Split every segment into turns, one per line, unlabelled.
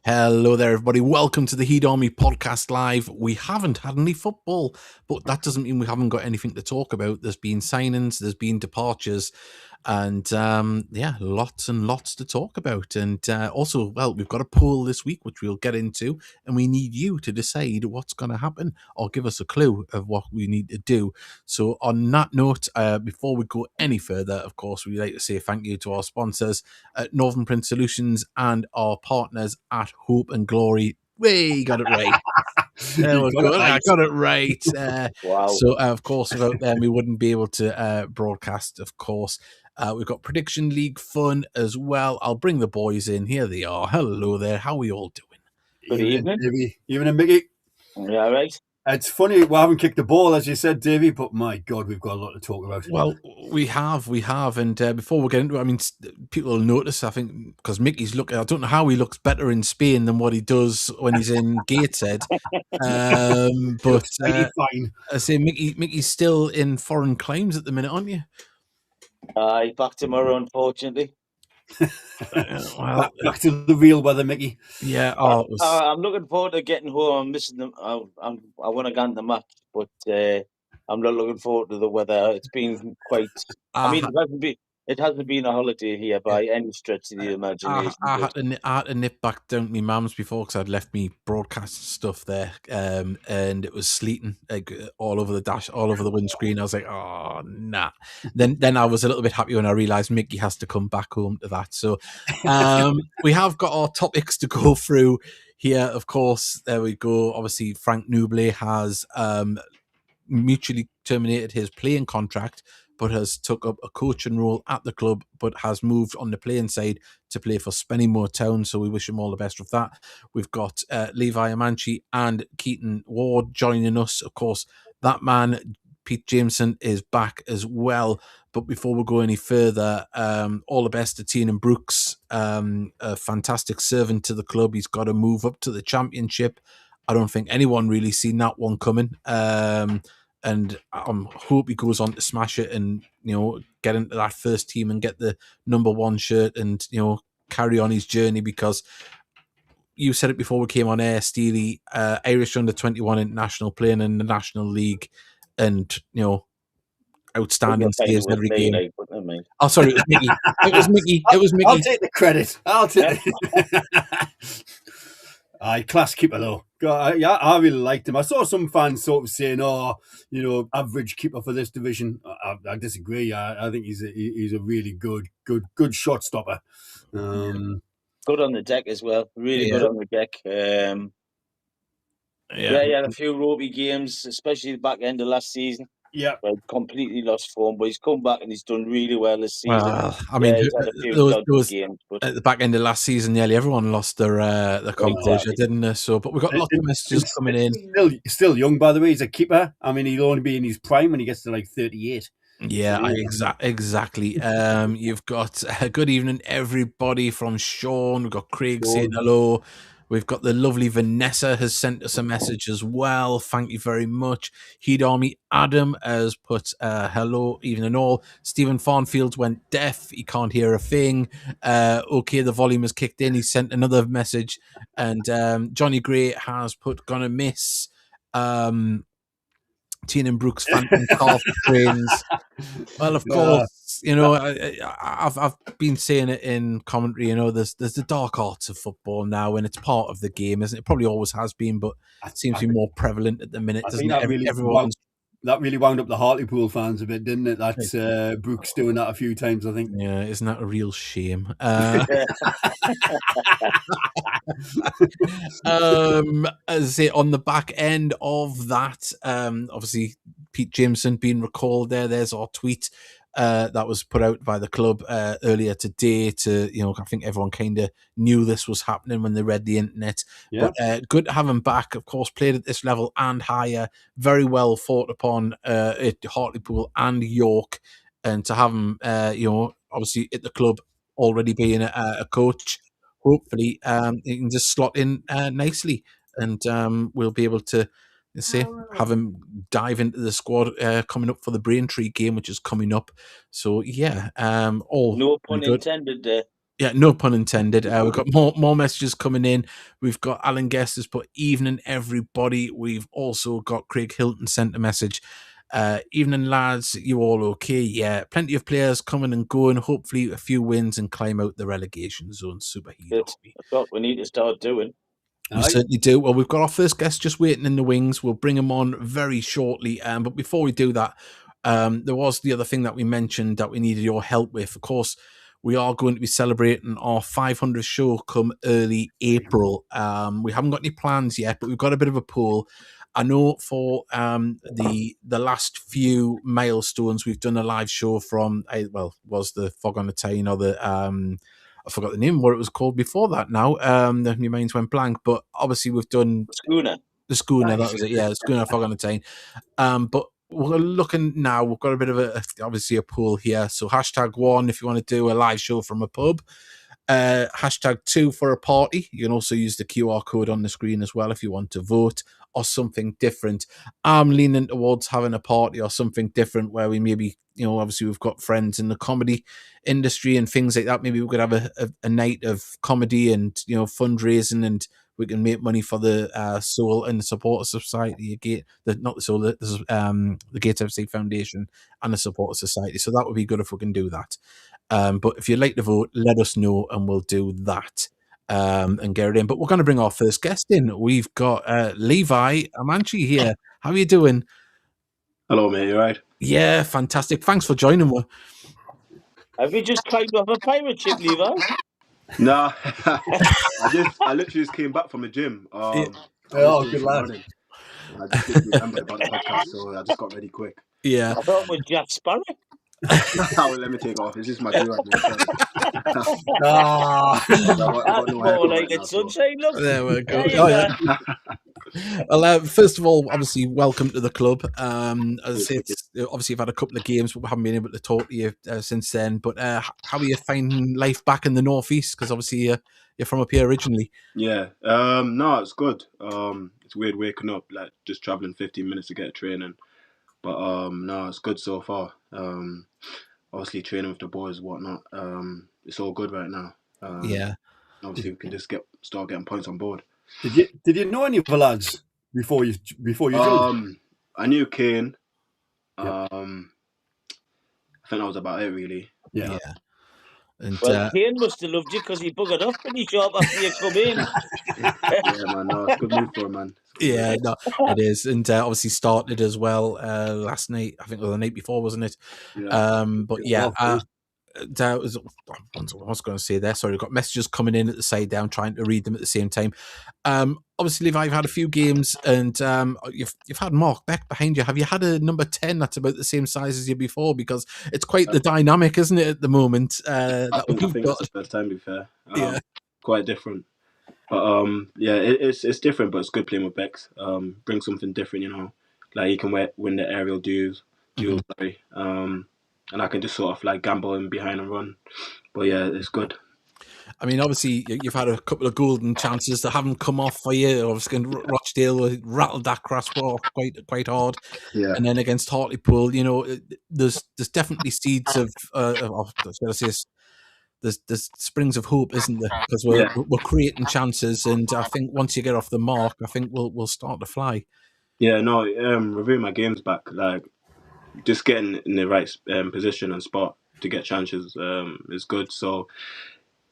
Hello there, everybody. Welcome to the Heat Army Podcast Live. We haven't had any football, but that doesn't mean we haven't got anything to talk about. There's been signings, there's been departures, and lots and lots to talk about. And also, we've got a poll this week, which we'll get into, and we need you to decide what's going to happen or give us a clue of what we need to do. So on that note, before we go any further, of course, we'd like to say thank you to our sponsors at Northern Print Solutions and our partners at Hope and Glory. We got it right. There we go. I got it right.
Wow.
So, of course, without them, we wouldn't be able to broadcast, of course. We've got Prediction League fun as well. I'll bring the boys in. Here they are. Hello there. How are we all doing?
Good evening.
Evening, Mickey.
Yeah, right.
It's funny, we haven't kicked the ball, as you said, Davey, but my God, we've got a lot to talk about.
Well, we have. And before we get into it, I mean, people will notice, I think, because Mickey's looking, I don't know how he looks better in Spain than what he does when he's in Gateshead. But
fine.
I say, Mickey's still in foreign climes at the minute, aren't you?
Back tomorrow, unfortunately.
Back to the real weather, Mickey.
Yeah.
I'm looking forward to getting home. I'm missing them. I want to go on the match, but I'm not looking forward to the weather. It's been quite. I mean, it hasn't been a holiday here by any stretch of the imagination.
I had to nip back down to my mum's before because I'd left me broadcast stuff there, and it was sleeting all over the dash, all over the windscreen. I was like, oh, nah. Then I was a little bit happy when I realised Mickey has to come back home to that. So we have got our topics to go through here, of course. There we go. Obviously, Frank Nouble has mutually terminated his playing contract, but has took up a coaching role at the club, but has moved on the playing side to play for Spennymoor Town. So we wish him all the best with that. We've got Levi Amantchi and Keaton Ward joining us. Of course, that man, Pete Jameson, is back as well. But before we go any further, all the best to Keaton Brooks, a fantastic servant to the club. He's got to move up to the championship. I don't think anyone really seen that one coming. And I hope he goes on to smash it and, get into that first team and get the number one shirt and, carry on his journey, because you said it before we came on air, Steely, Irish under-21 international, playing in the National League and, outstanding saves every game. Oh, sorry, it was Mickey. It was Mickey.
I'll take the credit. Class keeper though. I really liked him. I saw some fans sort of saying, average keeper for this division. I disagree. I think he's a really good shot stopper.
Good on the deck as well. Really good on the deck. He had a few ropey games, especially the back end of last season.
Yeah,
completely lost form, but he's come back and he's done really well this season.
Well, I mean,
he's had a few games, but
at the back end of last season, nearly everyone lost their composure, didn't they? So, but we've got lots of messages coming in.
Still young, by the way. He's a keeper. I mean, he'll only be in his prime when he gets to like 38.
Yeah, exactly. You've got good evening, everybody, from Sean. We've got Craig saying hello. We've got the lovely Vanessa has sent us a message as well. Thank you very much. Heat Army Adam has put hello, evening all. Stephen Farnfield went deaf. He can't hear a thing. Okay, the volume has kicked in. He sent another message. And Johnny Gray has put gonna miss Keaton Brooks phantom calf trains. Well, of course, I've been saying it in commentary. There's the dark arts of football now, and it's part of the game, isn't it? It probably always has been, but it seems to be more prevalent at the minute, doesn't it?
That really wound up the Hartlepool fans a bit, didn't it? That's Brooks doing that a few times, I think.
Yeah, isn't that a real shame? As I say, on the back end of that, obviously Pete Jameson being recalled there. There's our tweet that was put out by the club earlier today. I think everyone kind of knew this was happening when they read the internet. Yeah. But good to have him back. Of course, played at this level and higher. Very well fought upon at Hartlepool and York, and to have him, obviously at the club already being a coach. Hopefully, he can just slot in nicely, and we'll be able to have him dive into the squad coming up for the Braintree game, which is coming up. So yeah, all
no pun intended there.
Yeah, no pun intended. We've got more messages coming in. We've got Alan Guest has put evening everybody. We've also got Craig Hilton sent a message. Evening lads, you all okay? Yeah, plenty of players coming and going. Hopefully a few wins and climb out the relegation zone. Superhero.
That's what we need to start doing.
We certainly do. Well, we've got our first guest just waiting in the wings. We'll bring him on very shortly. But before we do that, there was the other thing that we mentioned that we needed your help with. Of course, we are going to be celebrating our 500th show come early April. We haven't got any plans yet, but we've got a bit of a pool. I know for the last few milestones, we've done a live show from, was the Fog on the Tyne or the... I forgot the name, what it was called before that now. My minds went blank, but obviously we've done
Schooner.
The Schooner, that was it. Yeah, the Schooner, Fog on the Tyne. But we're looking now, we've got a bit of obviously a pool here. So #1 if you want to do a live show from a pub. #2 for a party. You can also use the QR code on the screen as well if you want to vote or something different. I'm leaning towards having a party or something different where we maybe, obviously we've got friends in the comedy industry and things like that. Maybe we could have a night of comedy and, fundraising, and we can make money for the Soul and the Supporter Society, the Gateshead FC Foundation and the Supporter Society. So that would be good if we can do that. But if you'd like to vote, let us know and we'll do that and get it in. But we're going to bring our first guest in. We've got Levi Amantchi here. How are you doing?
Hello, mate. You right?
Yeah, fantastic. Thanks for joining us.
Have you just climbed off a pirate ship, Levi?
Nah, I literally just came back from the gym.
good lad.
I just didn't remember about the podcast, so I just got ready quick.
Yeah.
I thought with Jack Sparrow.
Well, let me take off. This is my do right
That's more like it's sunshine, look.
There we go.
There you
go. Well, first of all, obviously, welcome to the club. As I say, obviously, you've had a couple of games, but we haven't been able to talk to you since then. But how are you finding life back in the northeast? Because obviously, you're from up here originally.
Yeah. No, it's good. It's weird waking up, like just traveling 15 minutes to get a training. But no, it's good so far. Obviously, training with the boys and whatnot. It's all good right now.
Yeah.
Obviously, we can just start getting points on board.
Did you know any of the lads before you joined?
I knew Kane.
Yep.
I think that was about it, really.
Yeah.
And,
Kane must have loved you because he buggered off when he shot after you come in.
Yeah, man. No, it's a good move for him, man.
Yeah, no, it is, and obviously started as well last night. I think it was the night before, wasn't it?
Yeah.
But yeah, I was going to say there. Sorry, I've got messages coming in at the side down, trying to read them at the same time. Obviously, Levi, I've had a few games, and you've had Mark Beck behind you. Have you had a number 10 that's about the same size as you before? Because it's quite the dynamic, isn't it, at the moment?
I think that's the first time, to be fair.
Yeah,
quite different. But yeah, it's different, but it's good playing with Bex. Bring something different, like he can win the aerial duels, sorry. And I can just sort of like gamble in behind and run. But yeah, it's good.
I mean, obviously, you've had a couple of golden chances that haven't come off for you. Obviously, Rochdale rattled that crossbar quite hard.
Yeah.
And then against Hartlepool, there's definitely seeds of there's springs of hope, isn't there? Because we're creating chances, and I think once you get off the mark, I think we'll start to fly.
Yeah, no, reviewing my games back, like just getting in the right position and spot to get chances is good. So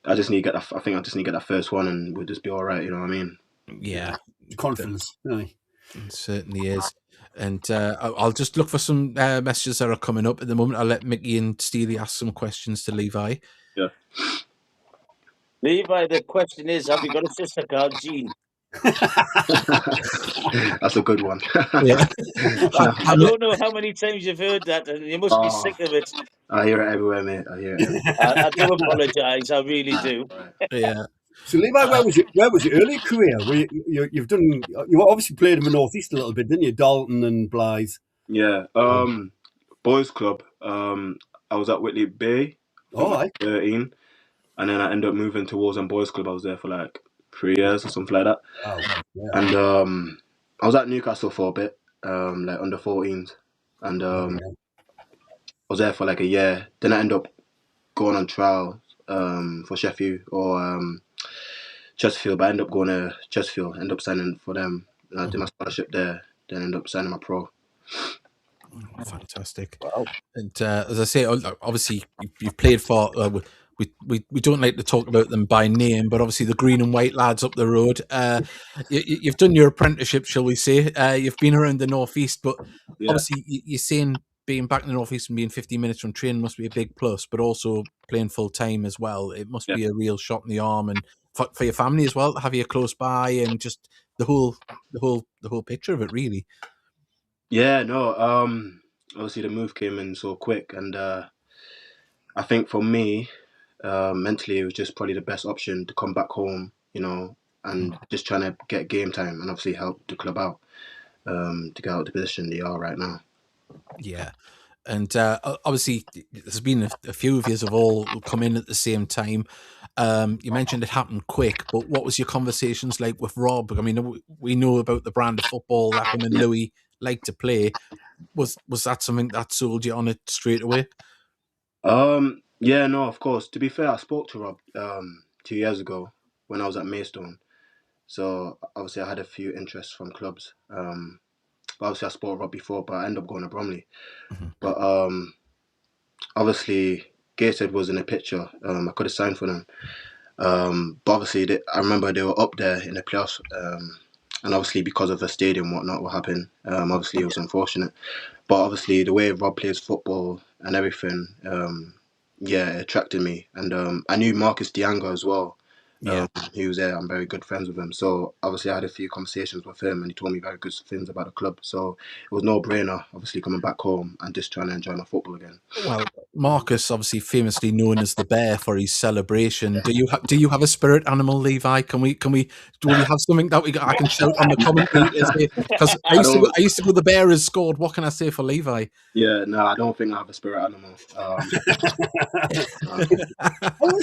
I just need to get that. I think I just need to get that first one, and we'll just be all right. You know what I mean?
Yeah,
confidence. Really.
It certainly is. And I'll just look for some messages that are coming up at the moment. I'll let Mickey and Steely ask some questions to Levi.
Yeah.
Levi, the question is, have you got a sister called Jean?
That's a good one.
Yeah.
I don't know how many times you've heard that, and you must be sick of it.
I hear it everywhere, mate. I hear it.
I do apologise. I really do.
Yeah.
So Levi, where was your early career? You obviously played in the northeast a little bit, didn't you? Dalton and Blythe.
Yeah. Boys club. I was at Whitley Bay.
Oh,
13, and then I ended up moving to Walls and Boys Club. I was there for like 3 years or something like that.
Oh, yeah.
And I was at Newcastle for a bit, like under 14s, and I was there for like a year. Then I ended up going on trial for Sheffield or Chesterfield, but I ended up going to Chesterfield, ended up signing for them. Did my scholarship there, then ended up signing my pro.
Oh, fantastic.
Wow.
And as I say, obviously you've played for. We don't like to talk about them by name, but obviously the green and white lads up the road. You've done your apprenticeship, shall we say? You've been around the northeast, but obviously you're saying being back in the northeast and being 15 minutes from training must be a big plus, but also playing full time as well. It must be a real shot in the arm, and for your family as well, to have you close by, and just the whole picture of it, really.
Yeah, no. Obviously the move came in so quick, and I think for me, mentally, it was just probably the best option to come back home, and just trying to get game time and obviously help the club out to get out of the position they are right now.
Yeah. And obviously, there's been a few of you have all come in at the same time. You mentioned it happened quick, but what was your conversations like with Rob? I mean, we know about the brand of football that him and Louis like to play. Was that something that sold you on it straight away?
Yeah, no, of course. To be fair, I spoke to Rob 2 years ago when I was at Maidstone. So obviously I had a few interests from clubs. But obviously I spoke to Rob before, but I ended up going to Bromley. But obviously Gateshead was in the picture. I could have signed for them. But obviously I remember they were up there in the playoffs. And obviously because of the stadium and whatnot, what happened. Obviously it was unfortunate. But obviously the way Rob plays football and everything, it attracted me. And I knew Marcus Dianga as well. He was there. I'm very good friends with him. So obviously I had a few conversations with him and he told me very good things about the club. So it was no brainer, obviously coming back home and just trying to enjoy my football again.
Well, Marcus, obviously famously known as the bear for his celebration. Do you have a spirit animal, Levi? Do we have something that I can shout on the commentary? Because I used to go, the bear has scored. What can I say for Levi?
Yeah, no, I don't think I have a spirit animal.
How is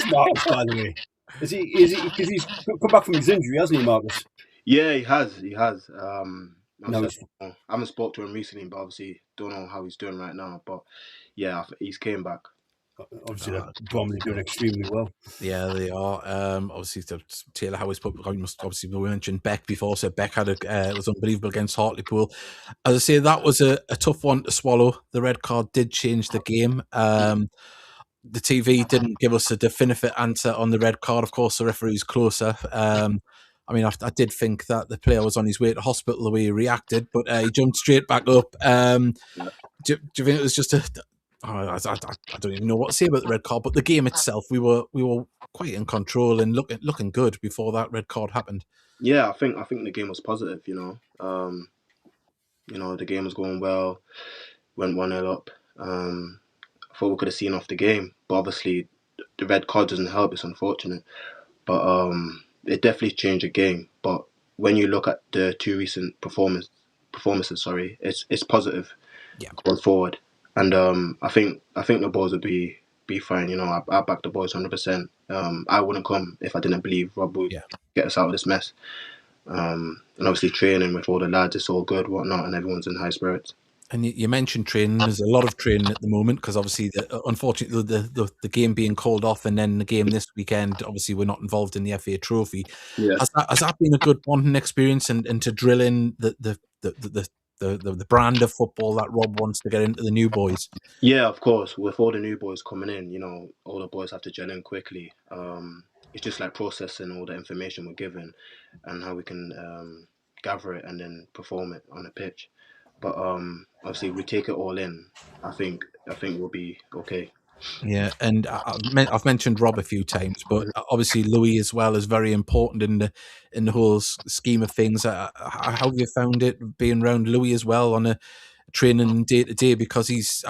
Marcus, by the way? Is he because he's come back from his injury, hasn't he, Marcus?
Yeah, he has.
No,
I haven't spoke to him recently, but obviously don't know how he's doing right now. But yeah, he's came back.
Obviously, they're Bromley doing extremely well.
Yeah, they are. Obviously, Taylor Howard's put. Obviously, we mentioned Beck before, so Beck had it was unbelievable against Hartlepool. As I say, that was a tough one to swallow. The red card did change the game. The TV didn't give us a definitive answer on the red card. Of course, the referee's closer. I mean, I did think that the player was on his way to hospital the way he reacted, but he jumped straight back up. Do you think it was just I don't even know what to say about the red card, but the game itself, we were quite in control and looking good before that red card happened.
Yeah, I think the game was positive. The game was going well. Went 1-0 up. I thought we could have seen off the game, but obviously the red card doesn't help. It's unfortunate, but it definitely changed the game. But when you look at the two recent performances, it's positive going forward. And I think the boys would be fine. I back the boys 100%. I wouldn't come if I didn't believe Rob would get us out of this mess. And obviously training with all the lads, it's all good, whatnot, and everyone's in high spirits.
And you mentioned training. There's a lot of training at the moment because obviously, unfortunately, the game being called off, and then the game this weekend. Obviously, we're not involved in the FA Trophy.
Yeah.
Has that been a good bonding experience, and to drill in the brand of football that Rob wants to get into the new boys?
Yeah, of course. With all the new boys coming in, all the boys have to gel in quickly. It's just like processing all the information we're given and how we can gather it and then perform it on the pitch. But obviously, we take it all in. I think we'll be okay.
Yeah, and I've mentioned Rob a few times, but obviously Louis as well is very important in the whole scheme of things. How have you found it being around Louis as well on a training day to day? Because he's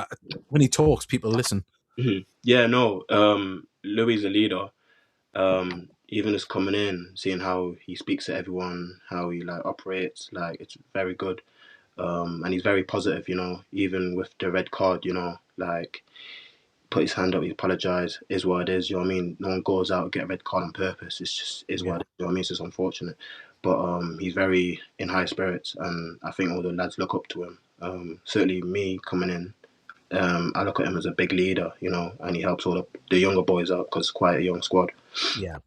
when he talks, people listen.
Mm-hmm. Yeah, no. Louis is a leader. Even just coming in, seeing how he speaks to everyone, how he operates, it's very good. And he's very positive, even with the red card, put his hand up, he apologised, is what it is, you know what I mean? No one goes out and get a red card on purpose. It's just what it is, you know what I mean? It's just unfortunate. But he's very in high spirits and I think all the lads look up to him. Certainly me coming in, I look at him as a big leader, you know, and he helps all the younger boys out because it's quite a young squad.
Yeah.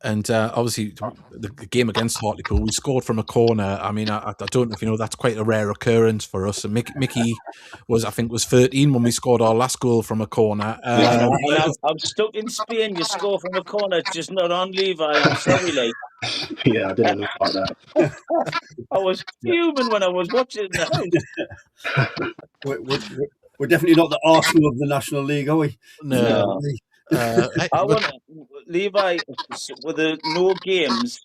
And obviously, the game against Hartlepool, we scored from a corner. I mean, I don't know if you know, that's quite a rare occurrence for us. And Mickey was 13 when we scored our last goal from a corner.
And I'm stuck in Spain. You score from a corner, it's just not on Levi. I'm sorry, like.
Yeah, I didn't know about that.
I was fuming when I was watching the house.
We're definitely not the Arsenal of the National League, are we?
No.
I want Levi with the no games.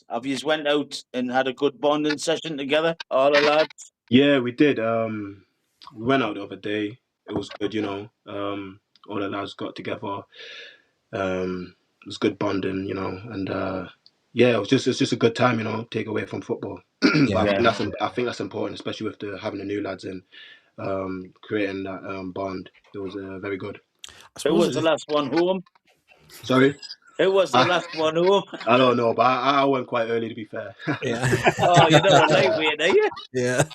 Have you went out and had a good bonding session together, all the lads?
Yeah, we did. We went out the other day. It was good, you know. All the lads got together. It was good bonding, you know, and yeah, it's just a good time, you know, take away from football.
Yeah.
I think that's important, especially with having the new lads in, creating that bond. It was very good.
Who was the last one home?
Sorry?
Who was the last one home?
I don't know, but I went quite early, to be fair.
Yeah.
Oh, you're not a lightweight, are you?
Yeah.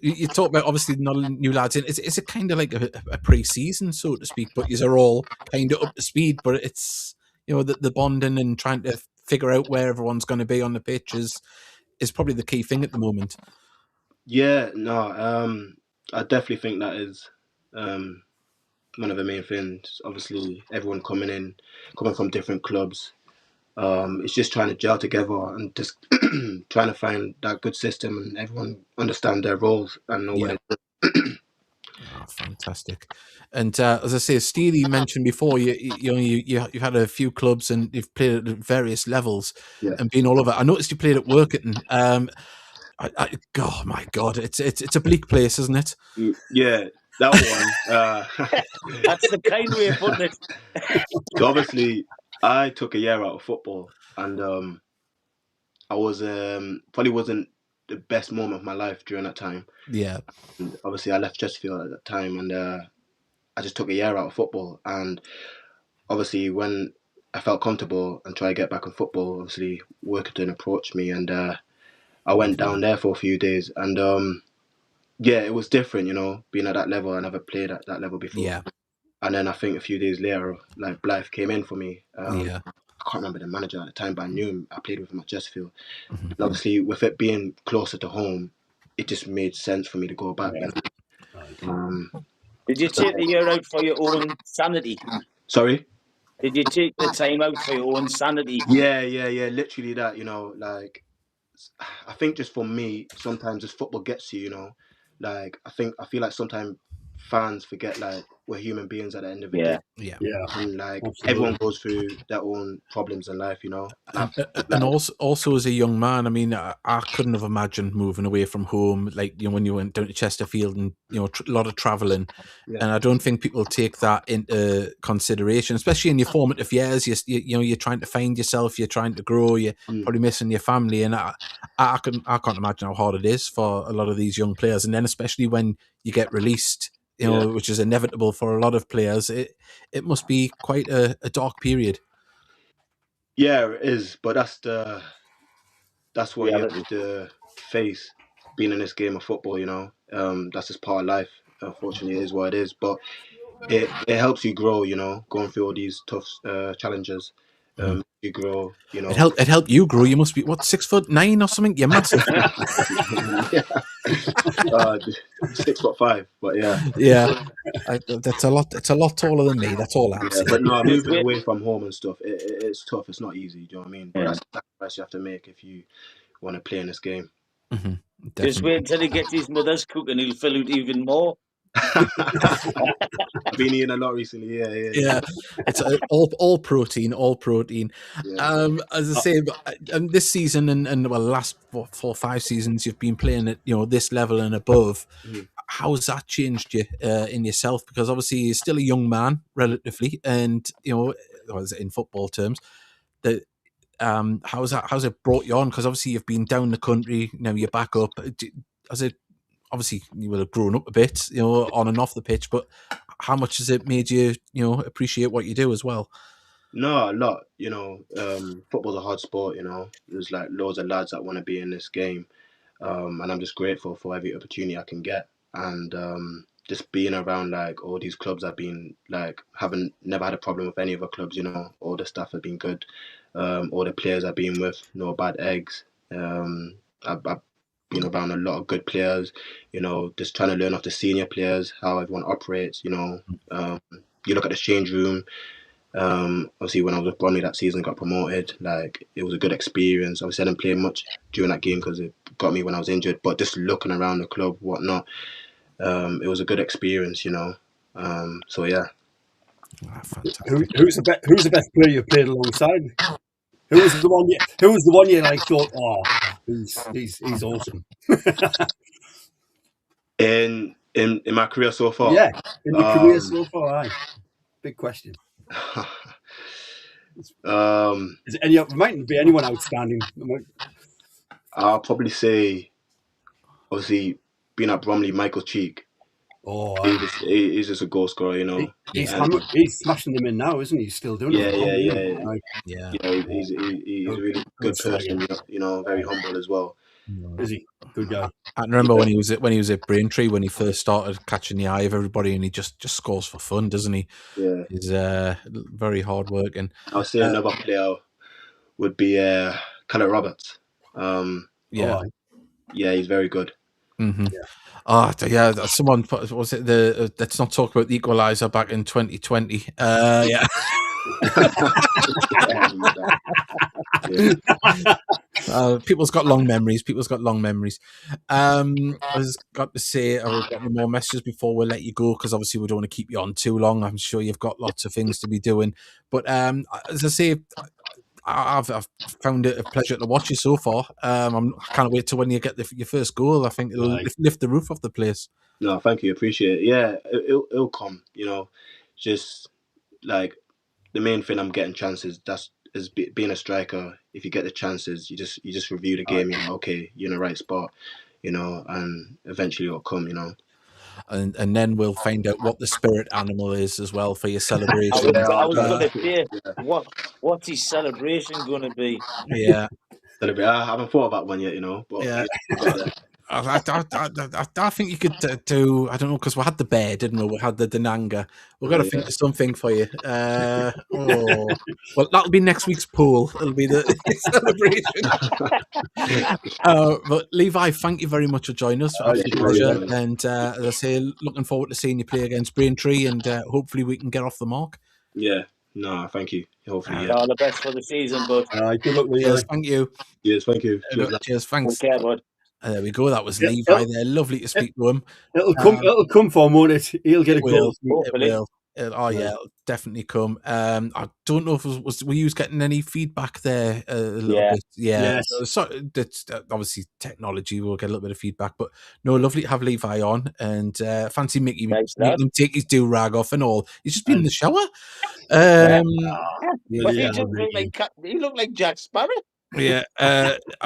You talk about obviously not new lads in. Is it kind of like a pre-season, so to speak? But these are all kind of up to speed. But it's, you know, the bonding and trying to figure out where everyone's going to be on the pitch is probably the key thing at the moment.
Yeah, no, I definitely think that is one of the main things. Obviously, everyone coming from different clubs. It's just trying to gel together and just trying to find that good system and everyone understand their roles and know what it is.
Oh, fantastic. And as I say, Steely mentioned before, you've had a few clubs and you've played at various levels and been all over. I noticed you played at Workington. Oh my God, it's a bleak place, isn't it?
Yeah, that one.
That's the kind way of putting it.
So obviously, I took a year out of football, and I was probably wasn't the best moment of my life during that time.
Yeah.
And obviously, I left Chesterfield at that time, and I just took a year out of football. And obviously, when I felt comfortable and tried to get back in football, obviously, Workington approached me, and I went down there for a few days, and yeah, it was different, you know, being at that level. I never played at that level before.
Yeah.
And then I think a few days later, like Blythe came in for me.
Yeah.
I can't remember the manager at the time, but I knew him. I played with him at Chesterfield. And obviously, with it being closer to home, it just made sense for me to go back.
Did you take the year out for your own sanity?
Sorry?
Did you take the time out for your own sanity?
Yeah. Literally that, you know, like, I think just for me, sometimes this football gets you, you know. Like, I feel like sometimes fans forget, like, we're human beings at the end of the day.
Yeah.
And like everyone goes through their own problems in life, you know.
And also as a young man, I mean, I couldn't have imagined moving away from home, like, you know, when you went down to Chesterfield and, you know, a lot of traveling. And I don't think people take that into consideration, especially in your formative years. You know, you're trying to find yourself, you're trying to grow, you're probably missing your family, and I can't imagine how hard it is for a lot of these young players. And then especially when you get released, you know, which is inevitable for a lot of players, it must be quite a dark period.
Yeah, it is, but that's what you have to face, being in this game of football, you know. That's just part of life. Unfortunately, it is what it is, but it helps you grow, you know, going through all these tough challenges. You grow, you know.
It helped you grow. You must be, what, 6'9" or something? You're massive.
6'5", but yeah.
Yeah, that's a lot. It's a lot taller than me. That's all I'm saying.
But no, moving away from home and stuff, it's tough. It's not easy. Do you know what I mean? But that's the sacrifice you have to make if you want to play in this game.
Just wait until he gets his mother's cooking. He'll fill out even more.
I've been eating a lot recently. Yeah.
It's all protein. Yeah. As I say, this season and well, the last 4 or 5 seasons, you've been playing at, you know, this level and above. How's that changed you in yourself? Because obviously you're still a young man relatively, and, you know, in football terms, that how's it brought you on? Because obviously you've been down the country, now you're back up. Has it? Obviously, you will have grown up a bit, you know, on and off the pitch, but how much has it made you, you know, appreciate what you do as well?
No, a lot. You know, football's a hard sport, you know. There's like loads of lads that want to be in this game. and I'm just grateful for every opportunity I can get, and just being around like all these clubs. I've been like never had a problem with any other clubs. All the staff have been good. All the players I've been with, no bad eggs. I've been around a lot of good players. Just trying to learn off the senior players how everyone operates. You look at the change room. Obviously, when I was with Bromley that season, got promoted. Like, it was a good experience. Obviously, I didn't play much during that game because it got me when I was injured. But just looking around the club, whatnot, it was a good experience. So yeah.
Fantastic.
Who's the best player you played alongside? Who was the one you like thought, oh, he's awesome?
In my career so far.
Yeah, in your career so far, aye. Big question. Is it mightn't be anyone outstanding.
I'll probably say, obviously, being at Bromley, Michael Cheek.
Oh,
he's just a goal scorer,
He's smashing them in now, isn't he? He's still doing it.
Yeah. He's a really good person, very humble as well.
Is he? Good guy.
I remember when he was at Braintree, when he first started catching the eye of everybody, and he just scores for fun, doesn't he?
Yeah.
He's very hard working.
I'll say another player would be Callum Roberts.
Yeah,
he's very good.
Mm-hmm. Yeah. Someone was it let's not talk about the equaliser back in 2020. Yeah. People's got long memories. I was got to say, I've got any more messages before we let you go, because obviously we don't want to keep you on too long. I'm sure you've got lots of things to be doing, but as I say, I've found it a pleasure to watch you so far. I can't wait till when you get your first goal. I think it'll lift the roof off the place.
No, thank you, appreciate it. Yeah, it'll come. Just like the main thing, I'm getting chances. Is being a striker. If you get the chances, you just review the game. Okay, you're in the right spot. And eventually it'll come.
And then we'll find out what the spirit animal is as well for your celebration.
I was going to say, what's his celebration going to be?
Yeah.
I haven't thought about one yet, but
yeah. I think you could do, I don't know, because we had the bear, didn't we? We had the Denanga. We've got to think of something for you. Well, that'll be next week's poll. It'll be the celebration. But Levi, thank you very much for joining us. Absolute pleasure. And as I say, looking forward to seeing you play against Braintree, and hopefully we can get off the mark.
Yeah. No, thank you. Hopefully,
all the best for the season, bud.
Good luck, Levi.
Cheers, thank you.
Yes, thank you.
Cheers, thanks.
Okay, bud.
There we go. That was Levi there. Lovely to speak to him.
It'll come for him, won't it? He'll get a goal.
It will. It'll definitely come. I don't know if were you getting any feedback there a little bit? Yeah.
Yes.
So that's obviously technology. We'll get a little bit of feedback, but no, lovely to have Levi on, and fancy Mickey making him take his do rag off and all. He's just been in the shower.
He looked like Jack Sparrow.
Yeah.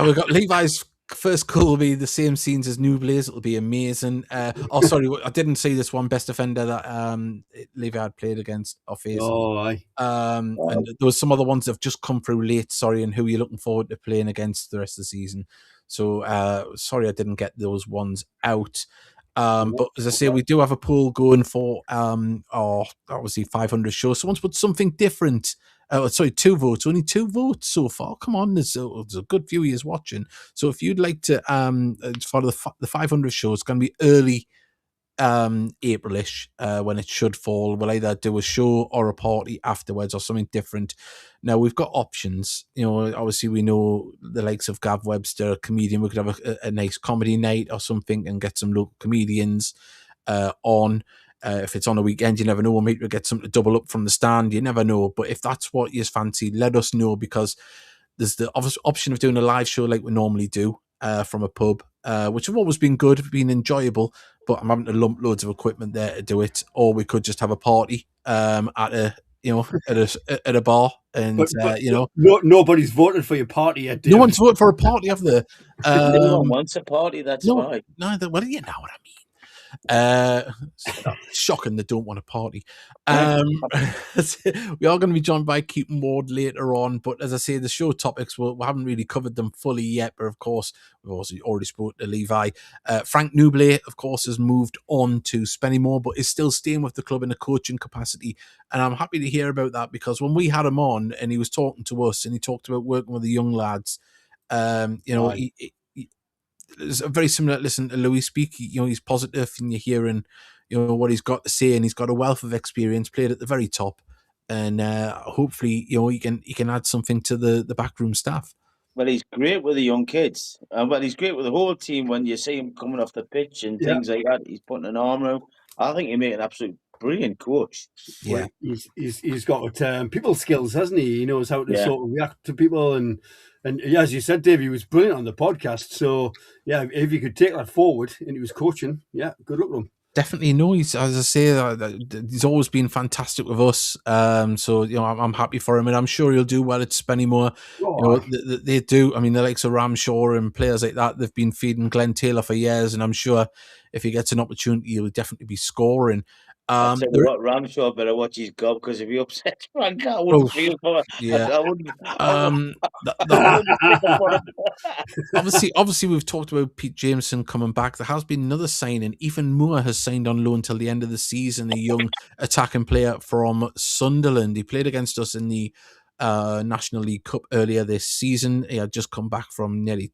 We've got Levi's first goal will be the same scenes as New Blaze. It'll be amazing. Sorry, I didn't see this one best defender that Levi had played against off his. And there was some other ones that have just come through late. Sorry, and who you're looking forward to playing against the rest of the season. So sorry, I didn't get those ones out. But as I say, we do have a poll going for obviously 500 shows. Someone's put something different. 2 votes. Only 2 votes so far. Come on, there's a good few of you watching. So if you'd like to for the 500 show, it's going to be early Aprilish when it should fall. We'll either do a show or a party afterwards or something different. Now we've got options. Obviously we know the likes of Gav Webster, a comedian. We could have a nice comedy night or something and get some local comedians on. If it's on a weekend, you never know. Maybe we'll get something to double up from the stand. You never know. But if that's what you fancy, let us know, because there's the obvious option of doing a live show like we normally do from a pub, which have always been good, been enjoyable. But I'm having to lump loads of equipment there to do it. Or we could just have a party at a bar, and
nobody's voted for your party yet.
No one's voted for a party, have they?
No one wants a party. That's why.
No, well, you know what I mean. Shocking they don't want to party. We are going to be joined by Keaton Ward later on, but as I say, the show topics, we haven't really covered them fully yet, but of course, we've also already spoke to Levi. Frank Nublet, of course, has moved on to Spennymoor, but is still staying with the club in a coaching capacity, and I'm happy to hear about that, because when we had him on and he was talking to us and he talked about working with the young lads, it's very similar. Listen to Louis speak. He's positive, and you're hearing, what he's got to say, and he's got a wealth of experience. Played at the very top, and hopefully, he can add something to the backroom staff.
Well, he's great with the young kids. Well, he's great with the whole team when you see him coming off the pitch and things like that. He's putting an arm around. I think he made an absolute brilliant coach.
Yeah,
he's got people skills, hasn't he? He knows how to sort of react to people, and as you said, Dave, he was brilliant on the podcast. So yeah, if he could take that forward into his coaching, good luck to him.
Definitely, no. As I say, he's always been fantastic with us. So I'm happy for him, and I'm sure he'll do well at Spennymoor. They do. I mean, the likes of Ramshaw and players like that, they've been feeding Glenn Taylor for years, and I'm sure if he gets an opportunity, he'll definitely be scoring.
I'll tell you what, Ramshaw better watch his gob, because if he upsets Frank, I wouldn't feel for it.
Yeah.
I wouldn't pick up on it.
Obviously, we've talked about Pete Jameson coming back. There has been another signing. Ethan Moore has signed on loan till the end of the season, a young attacking player from Sunderland. He played against us in the National League Cup earlier this season. He had just come back from nearly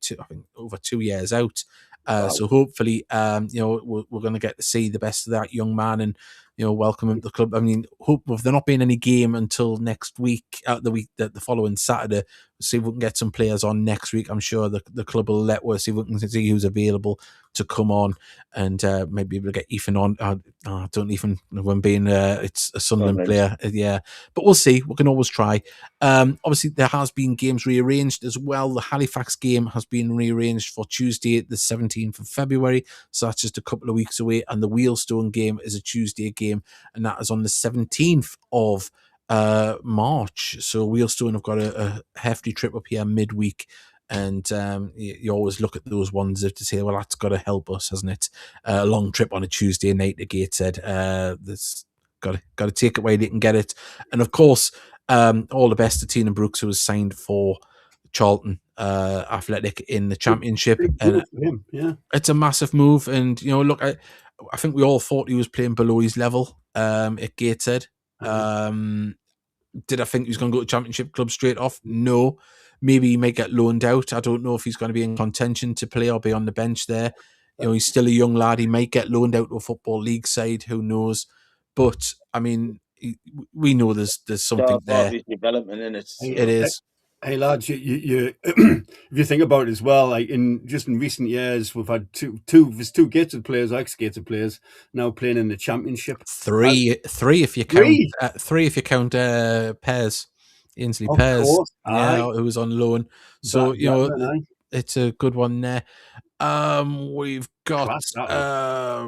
over 2 years out. So hopefully, we're going to get to see the best of that young man and, welcome him to the club. I mean, hope if there not being any game until next week, the following Saturday, see if we can get some players on next week. I'm sure the club will let us see if we can see who's available to come on, and maybe we'll get Ethan on. I don't even know when being it's a Sunderland player, but we'll see. We can always try. Obviously, there has been games rearranged as well. The Halifax game has been rearranged for Tuesday, the 17th of February, so that's just a couple of weeks away. And the Wealdstone game is a Tuesday game, and that is on the 17th of March. So Wealdstone have got a hefty trip up here midweek, and you always look at those ones to say, well, that's got to help us, hasn't it? A long trip on a Tuesday night to Gateshead. That's got to take it where they can get it. And of course, all the best to Tina Brooks, who was signed for Charlton Athletic in the Championship. And it's a massive move. And look, I think we all thought he was playing below his level at Gateshead. Did I think he was going to go to Championship club straight off? No. Maybe he may get loaned out. I don't know if he's going to be in contention to play or be on the bench there. He's still a young lad. He might get loaned out to a Football League side. Who knows? But I mean, we know there's something there.
Development in it.
It is.
Hey lads, you if you think about it as well, like in recent years, we've had two Gateshead players, ex-Gateshead players, now playing in the Championship.
Three if you count. Three if you count Pears, Ainsley Pears, who was on loan. So it's a good one there. We've got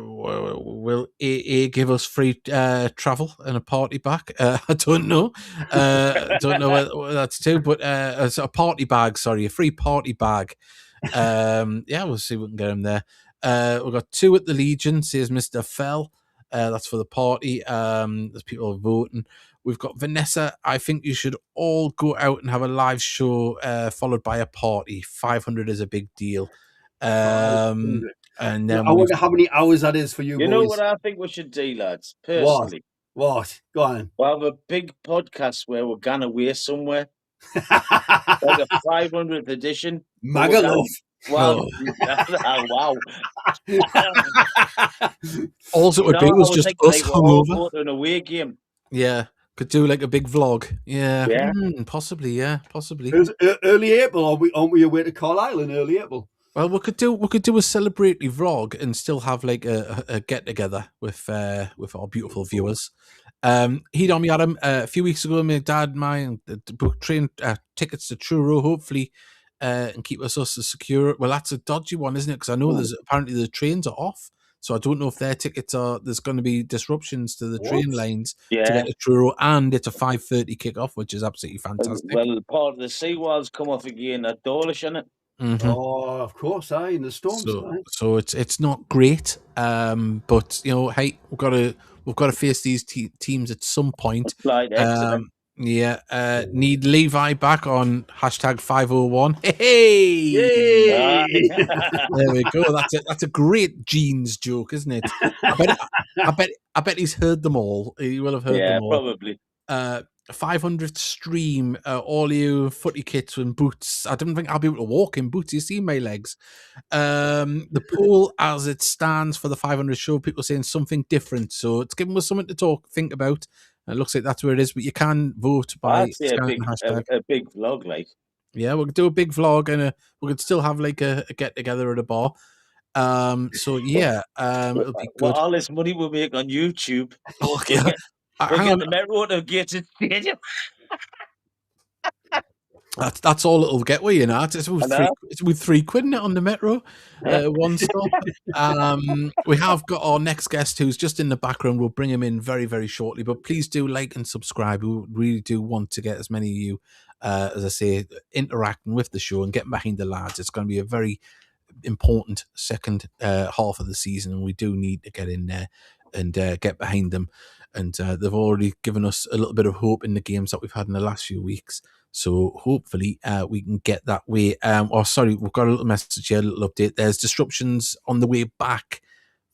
will AA give us free travel and a party back? I don't know. Don't know what that's to, but it's a party bag. Sorry, a free party bag. We'll see if we can get him there. We've got 2 at the Legion, says Mr. Fell. That's for the party. There's people voting. We've got Vanessa. I think you should all go out and have a live show followed by a party. 500 is a big deal. And then
I wonder how many hours that is for you.
You know what I think we should do, lads? Personally,
what? Go on.
We'll have a big podcast where we're going away somewhere, like a 500th edition.
Magaluf.
Wow! Wow!
All it would be was just us hungover.
An away game.
Yeah. Could do like a big vlog. Yeah. Possibly.
It was early April. Aren't we away to Carlisle in early April?
Well, we could do a celebratory vlog and still have like a get together with our beautiful viewers. He'd on me, Adam, a few weeks ago. My dad and mine booked train tickets to Truro, hopefully, and keep us secure. Well, that's a dodgy one, isn't it? Because I know apparently the trains are off. So I don't know if their tickets there's going to be disruptions to the train lines to get to Truro, and it's a 5:30 kickoff, which is absolutely fantastic.
Well, part of the seawalls come off again at Dawlish, isn't it?
Mm-hmm.
Oh, of course, in the Storms.
So it's not great, but hey, we've got to face these teams at some point.
Excellent.
Need Levi back on #501. Hey,
Yay!
there we go. That's a great jeans joke, isn't it? I bet he's heard them all. He will have heard them all.
Probably.
500th stream, all you footy kits and boots. I don't think I'll be able to walk in boots. You see my legs. The poll as it stands for the 500 show, people saying something different. So it's giving us something to think about. It looks like that's where it is, but you can vote by
scanning the hashtag. A big vlog, like.
Yeah, we'll do a big vlog and we could still have like a get together at a bar. So yeah, it'll be good.
All this money we'll make on YouTube.
Okay.
We'll get the Metro to Gateshead Stadium.
That's all it'll get with it's with £3 in it on the Metro. One stop. We have got our next guest who's just in the background. We'll bring him in very, very shortly. But please do like and subscribe. We really do want to get as many of you, as I say, interacting with the show and getting behind the lads. It's going to be a very important second half of the season, and we do need to get in there and get behind them. And they've already given us a little bit of hope in the games that we've had in the last few weeks. So hopefully we can get that way. We've got a little message here, a little update. There's disruptions on the way back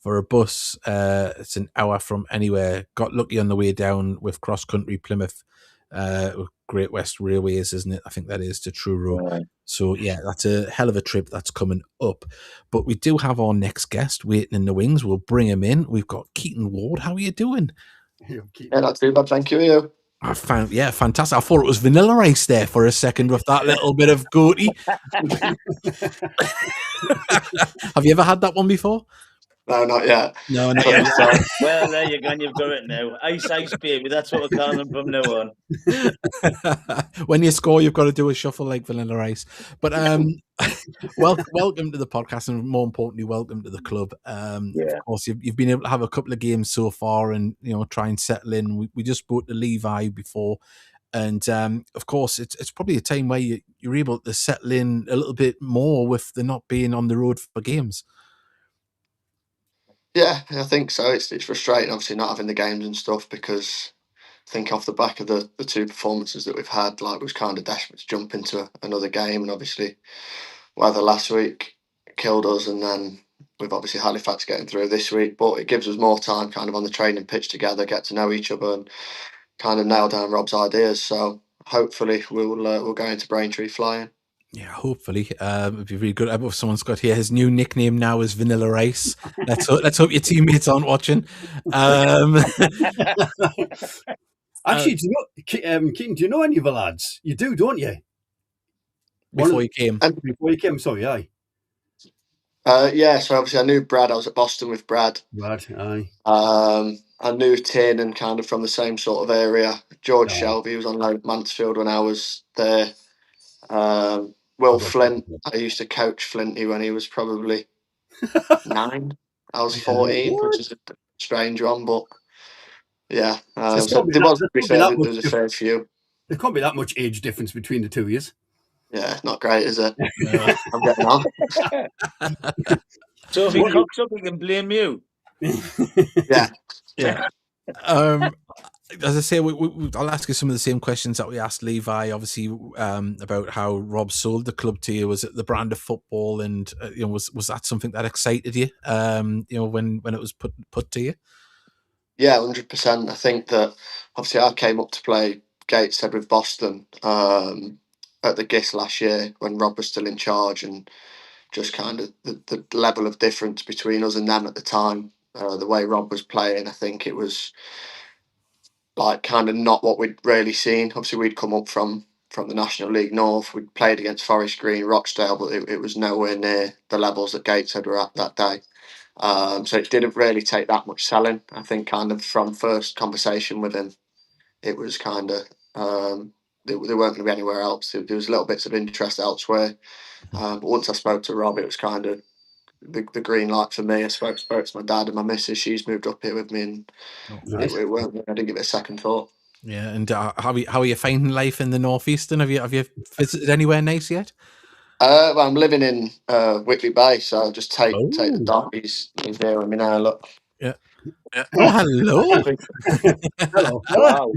for a bus. It's an hour from anywhere. Got lucky on the way down with cross country Plymouth, Great West Railways, isn't it? I think that is to Truro. Right. So yeah, that's a hell of a trip that's coming up. But we do have our next guest waiting in the wings. We'll bring him in. We've got Keaton Ward. How are you doing?
Yeah, not too bad, thank you.
Fantastic. I thought it was Vanilla Ice there for a second with that little bit of goatee. Have you ever had that one before?
No, not yet.
No, not yet.
Well, there you go. You've got it now. Ice, baby. That's what we're calling them from now on.
When you score, you've got to do a shuffle like Vanilla Ice. But welcome to the podcast, and more importantly, welcome to the club. Of course, you've been able to have a couple of games so far, and try and settle in. We just spoke to Levi before, and of course, it's probably a time where you're able to settle in a little bit more with the not being on the road for games.
Yeah, I think so. It's frustrating, obviously, not having the games and stuff, because I think off the back of the two performances that we've had, like, we was kind of desperate to jump into another game, and obviously weather last week killed us, and then we've obviously Halifax getting through this week, but it gives us more time kind of on the training pitch together, get to know each other and kind of nail down Rob's ideas. So hopefully we'll go into Braintree flying.
Yeah, hopefully. It'd be really good. I hope someone's got here. His new nickname now is Vanilla Ice. Let's hope your teammates aren't watching.
Actually, Keaton, do you know any of the lads? You do, don't you?
Before you came.
Sorry, aye.
So obviously I knew Brad. I was at Boston with Brad.
Aye.
I knew Tin, and kind of from the same sort of area. George Shelby was on loan at Mansfield when I was there. Will Flint, I used to coach Flinty when he was probably 9. I was 14, which is a strange one, but yeah. So there was a fair few.
There can't be that much age difference between the two of you.
Yeah, not great, is it? I'm getting on.
So if he cocks up, he can blame you.
Yeah.
As I say, I'll ask you some of the same questions that we asked Levi, obviously, about how Rob sold the club to you. Was it the brand of football, and was that something that excited you? When it was put to you.
Yeah, 100%. I think that obviously I came up to play Gateshead with Boston at the GIS last year when Rob was still in charge, and just kind of the level of difference between us and them at the time, the way Rob was playing, I think it was like kind of not what we'd really seen. Obviously, we'd come up from the National League North. We'd played against Forest Green, Rochdale, but it was nowhere near the levels that Gateshead were at that day. So it didn't really take that much selling. I think kind of from first conversation with him, it was kind of they weren't going to be anywhere else. There was little bits of interest elsewhere. But once I spoke to Rob, it was kind of the green light for me. I spoke to my dad and my missus. She's moved up here with me, and I didn't give it a second thought.
Yeah, and how are you finding life in the northeastern? Have you visited anywhere nice yet?
Well, I'm living in Whitley Bay, so I'll just take the dog. He's there with me now. Look.
Yeah. Oh, hello.
Hello.
Wow.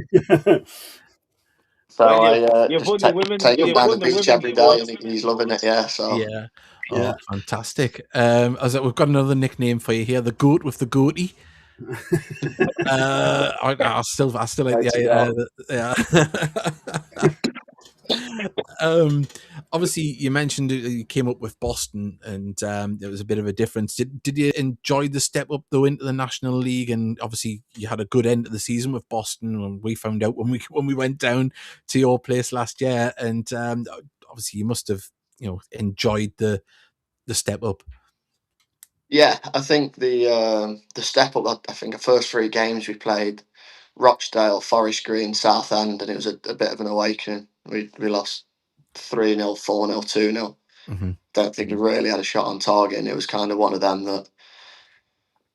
So
Well,
I
you've
just
won the women.
take him
You've
down
won
the
the
beach
women's
every day,
award.
and he's loving it. Yeah. So
Yeah. Oh,
Yeah.
fantastic. We've got another nickname for you here, the goat with the goatee. I still like the obviously you mentioned you came up with Boston, and there was a bit of a difference. Did you enjoy the step up though into the National League? And obviously you had a good end of the season with Boston, and we found out when we went down to your place last year. And obviously you must have enjoyed the step up.
yeah, I think the step up. I think the first 3 games we played Rochdale, Forest Green, Southend, and it was a bit of an awakening. We lost 3-0, 4-0, 2-0.
Mm-hmm.
Don't think we really had a shot on target, and it was kind of one of them that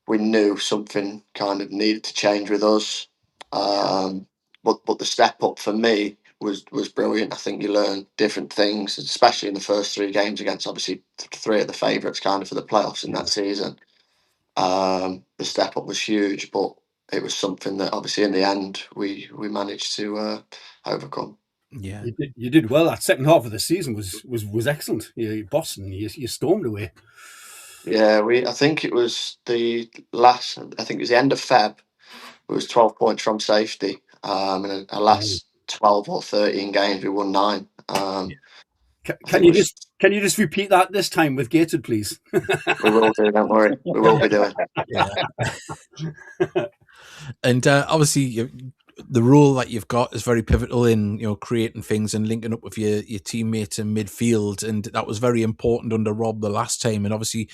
we knew something kind of needed to change with us. But the step up for me was brilliant. I think you learn different things, especially in the first 3 games against obviously 3 of the favourites kind of for the playoffs in that season. The step up was huge, but it was something that obviously in the end we managed to overcome.
Yeah,
you did well. That second half of the season was excellent. Boston, you stormed away.
Yeah, I think it was the end of Feb. It was 12 points from safety. In our last 12 or 13 games, we won 9.
Can you just repeat that this time with Gateshead, please?
We will do. Don't worry. We will be doing.
Yeah. And obviously, the role that you've got is very pivotal in creating things and linking up with your teammates in midfield, and that was very important under Rob the last time. And obviously,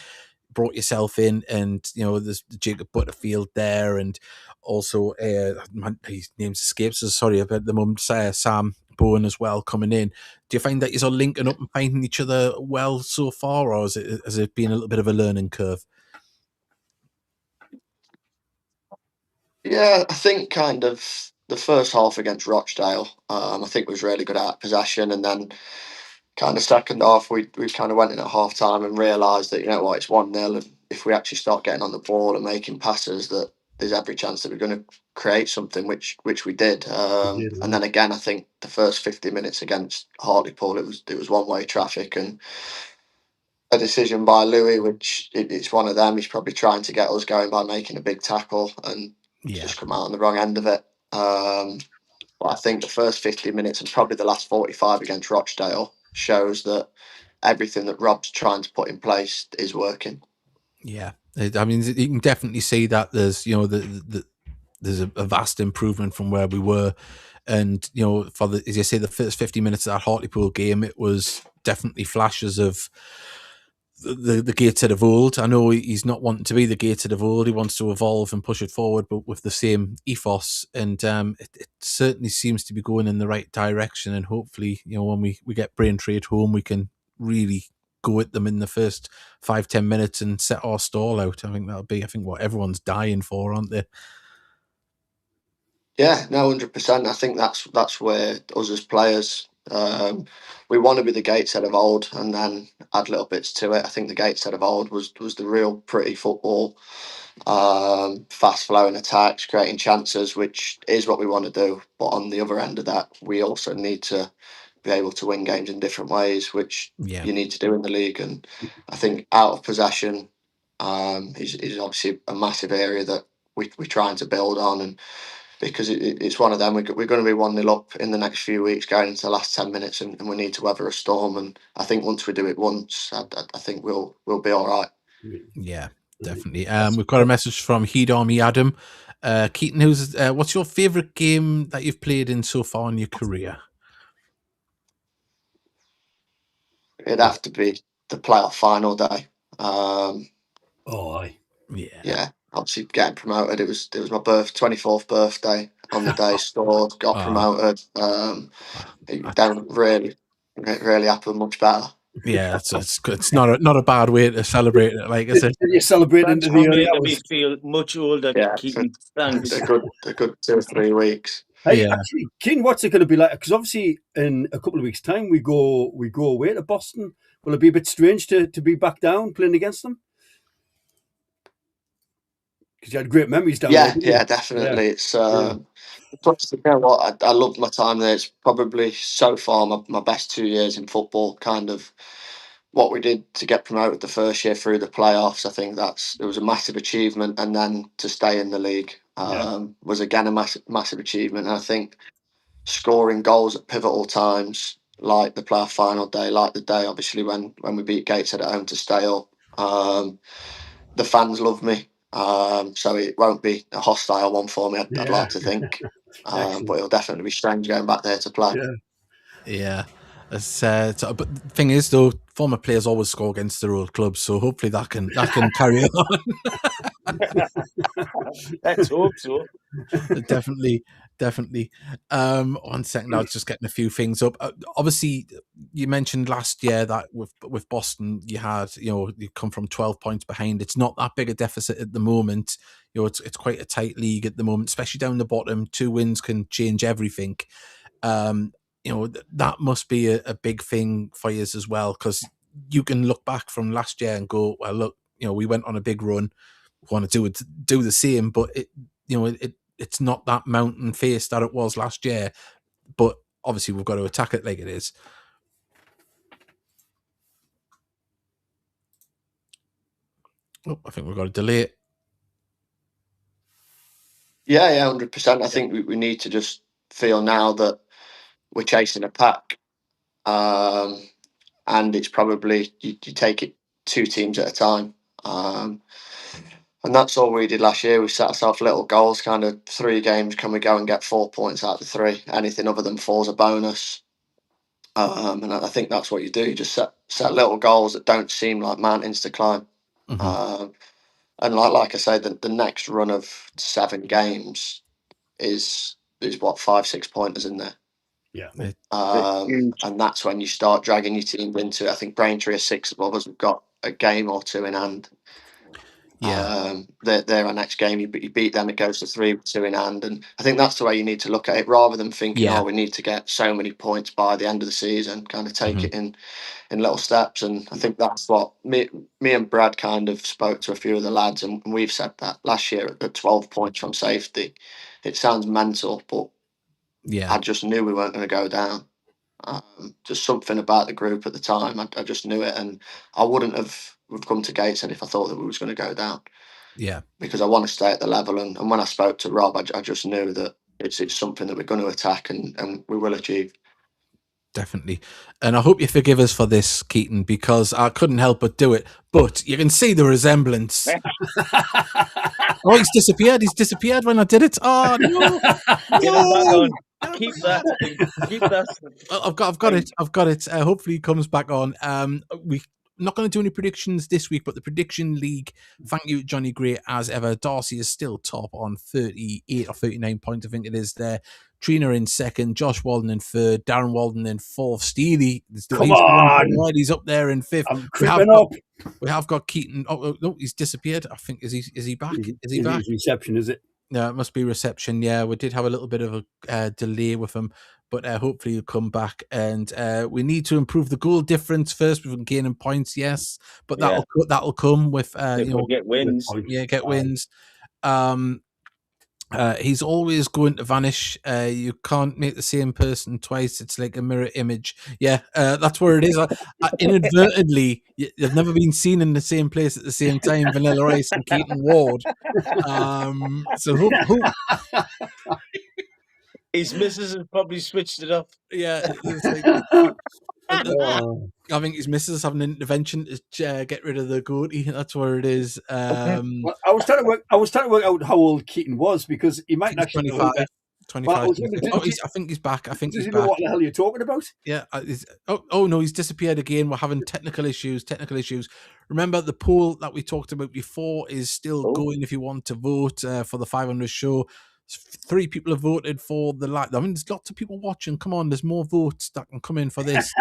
brought yourself in, and there's Jacob Butterfield there, and also his name escapes us. Sorry about the moment. Sam Bowen as well coming in. Do you find that you're linking up and finding each other well so far, or has it been a little bit of a learning curve?
Yeah, I think kind of the first half against Rochdale, I think was really good at possession, and then kind of second half we kind of went in at half time and realised that it's 1-0, and if we actually start getting on the ball and making passes, that there's every chance that we're going to create something, which we did. And then again, I think the first 50 minutes against Hartlepool, it was one-way traffic, and a decision by Louis, which it's one of them. He's probably trying to get us going by making a big tackle and just come out on the wrong end of it. But I think the first 50 minutes and probably the last 45 against Rochdale shows that everything that Rob's trying to put in place is working.
Yeah, I mean, you can definitely see that there's there's a vast improvement from where we were, and for as you say, the first 50 minutes of that Hartlepool game, it was definitely flashes of the Gateshead of old. I know he's not wanting to be the Gateshead of old. He wants to evolve and push it forward, but with the same ethos. And it certainly seems to be going in the right direction. And hopefully, when we get Braintree at home, we can really go at them in the first 5-10 minutes and set our stall out. I think that'll be, what everyone's dying for, aren't they?
Yeah, no, 100%. I think that's where us as players, we want to be the Gateshead of old, and then add little bits to it. I think the Gateshead of old was the real pretty football, fast flowing attacks, creating chances, which is what we want to do. But on the other end of that, we also need to be able to win games in different ways, which you need to do in the league. And I think out of possession is obviously a massive area that we're trying to build on, and because it's one of them. We're going to be 1-0 up in the next few weeks, going into the last 10 minutes, and we need to weather a storm. And I think once we do it once, I think we'll be all right.
Yeah, definitely. We've got a message from Heed Army Adam. Keaton, what's your favourite game that you've played in so far in your career?
It'd have to be the playoff final day.
Yeah.
Obviously getting promoted. It was my 24th birthday on the day. Scored, got promoted. It don't really happen much better.
Yeah, it's not a bad way to celebrate it. Like I said,
you celebrate into the early
hours. Me feel much older.
Yeah,
Keaton, thanks.
A good 2 or 3 weeks.
Hey, actually, Keaton, what's it going to be like? Because obviously, in a couple of weeks' time, we go away to Boston. Will it be a bit strange to be back down playing against them? Because you had great memories down there.
Yeah, definitely. It's plus, you know what? I loved my time there. It's probably so far my best 2 years in football. Kind of what we did to get promoted the first year through the playoffs. I think it was a massive achievement, and then to stay in the league was again a massive achievement. And I think scoring goals at pivotal times, like the playoff final day, like the day obviously when we beat Gateshead at home to stay up. The fans love me, so it won't be a hostile one for me. I'd like to think, but it'll definitely be strange going back there to play.
Yeah. But the thing is, though, former players always score against their old clubs, so hopefully that can carry on.
Let's hope so.
Definitely. 1 second, I was just getting a few things up. Obviously, you mentioned last year that with Boston, you come from 12 points behind. It's not that big a deficit at the moment. It's quite a tight league at the moment, especially down the bottom. 2 wins can change everything. That must be a big thing for you as well, because you can look back from last year and go, well, look, we went on a big run. We want to do the same, but it's not that mountain face that it was last year. But obviously, we've got to attack it like it is. Oh, I think we've got to delay it.
Yeah, 100%. I think we need to just feel now that we're chasing a pack, and it's probably you take it 2 teams at a time, and that's all we did last year. We set ourselves little goals, kind of 3 games. Can we go and get 4 points out of 3? Anything other than 4's a bonus. And I think that's what you do. You just set little goals that don't seem like mountains to climb.
Mm-hmm.
And like I say, the next run of 7 games is what 5-6 pointers in there.
Yeah.
And that's when you start dragging your team into it. I think Braintree are 6 above us. We've got a game or 2 in hand.
Yeah.
They're our next game. You beat them, it goes to 3-2 in hand. And I think that's the way you need to look at it, rather than thinking, we need to get so many points by the end of the season. Kind of take it in little steps. And I think that's what me and Brad kind of spoke to a few of the lads, and we've said that last year at 12 points from safety. It sounds mental, but I just knew we weren't going to go down. Just something about the group at the time. I just knew it, and I wouldn't have come to Gateshead if I thought that we was going to go down.
Yeah,
because I want to stay at the level, and when I spoke to Rob, I just knew that it's something that we're going to attack, and we will achieve.
Definitely. And I hope you forgive us for this, Keaton, because I couldn't help but do it. But you can see the resemblance. Oh, he's disappeared. He's disappeared when I did it. Oh, no.
No. Keep that.
I've got it. I've got it. Hopefully he comes back on. We're not going to do any predictions this week, but the prediction league, thank you, Johnny Gray, as ever. Darcy is still top on 38 or 39 points, I think it is there. Trina in second, Josh Walden in third, Darren Walden in fourth, Steely. He's up there in fifth. We have got Keaton. Oh, no, he's disappeared. I think is he back? Is he back?
Reception, is it?
No, it must be reception. Yeah, we did have a little bit of a delay with him, but hopefully he'll come back. And we need to improve the goal difference first. We've been gaining points, yes, but that'll come with
get wins.
Get wins. He's always going to vanish. You can't make the same person twice. It's like a mirror image. Yeah, that's where it is. Inadvertently, they've never been seen in the same place at the same time. Vanilla Ice and Keaton Ward. So who?
His missus has probably switched it off.
Yeah, I think his missus having an intervention to get rid of the goatee. That's where it is.
Well, I was trying to work out how old Keaton was, because he might actually
25. I think he's back.
Does he know what the hell you're talking about?
Yeah. No, he's disappeared again. We're having technical issues. Remember, the poll that we talked about before is still going. If you want to vote for the 500 show, 3 people have voted for the live. I mean, there's lots of people watching. Come on, there's more votes that can come in for this.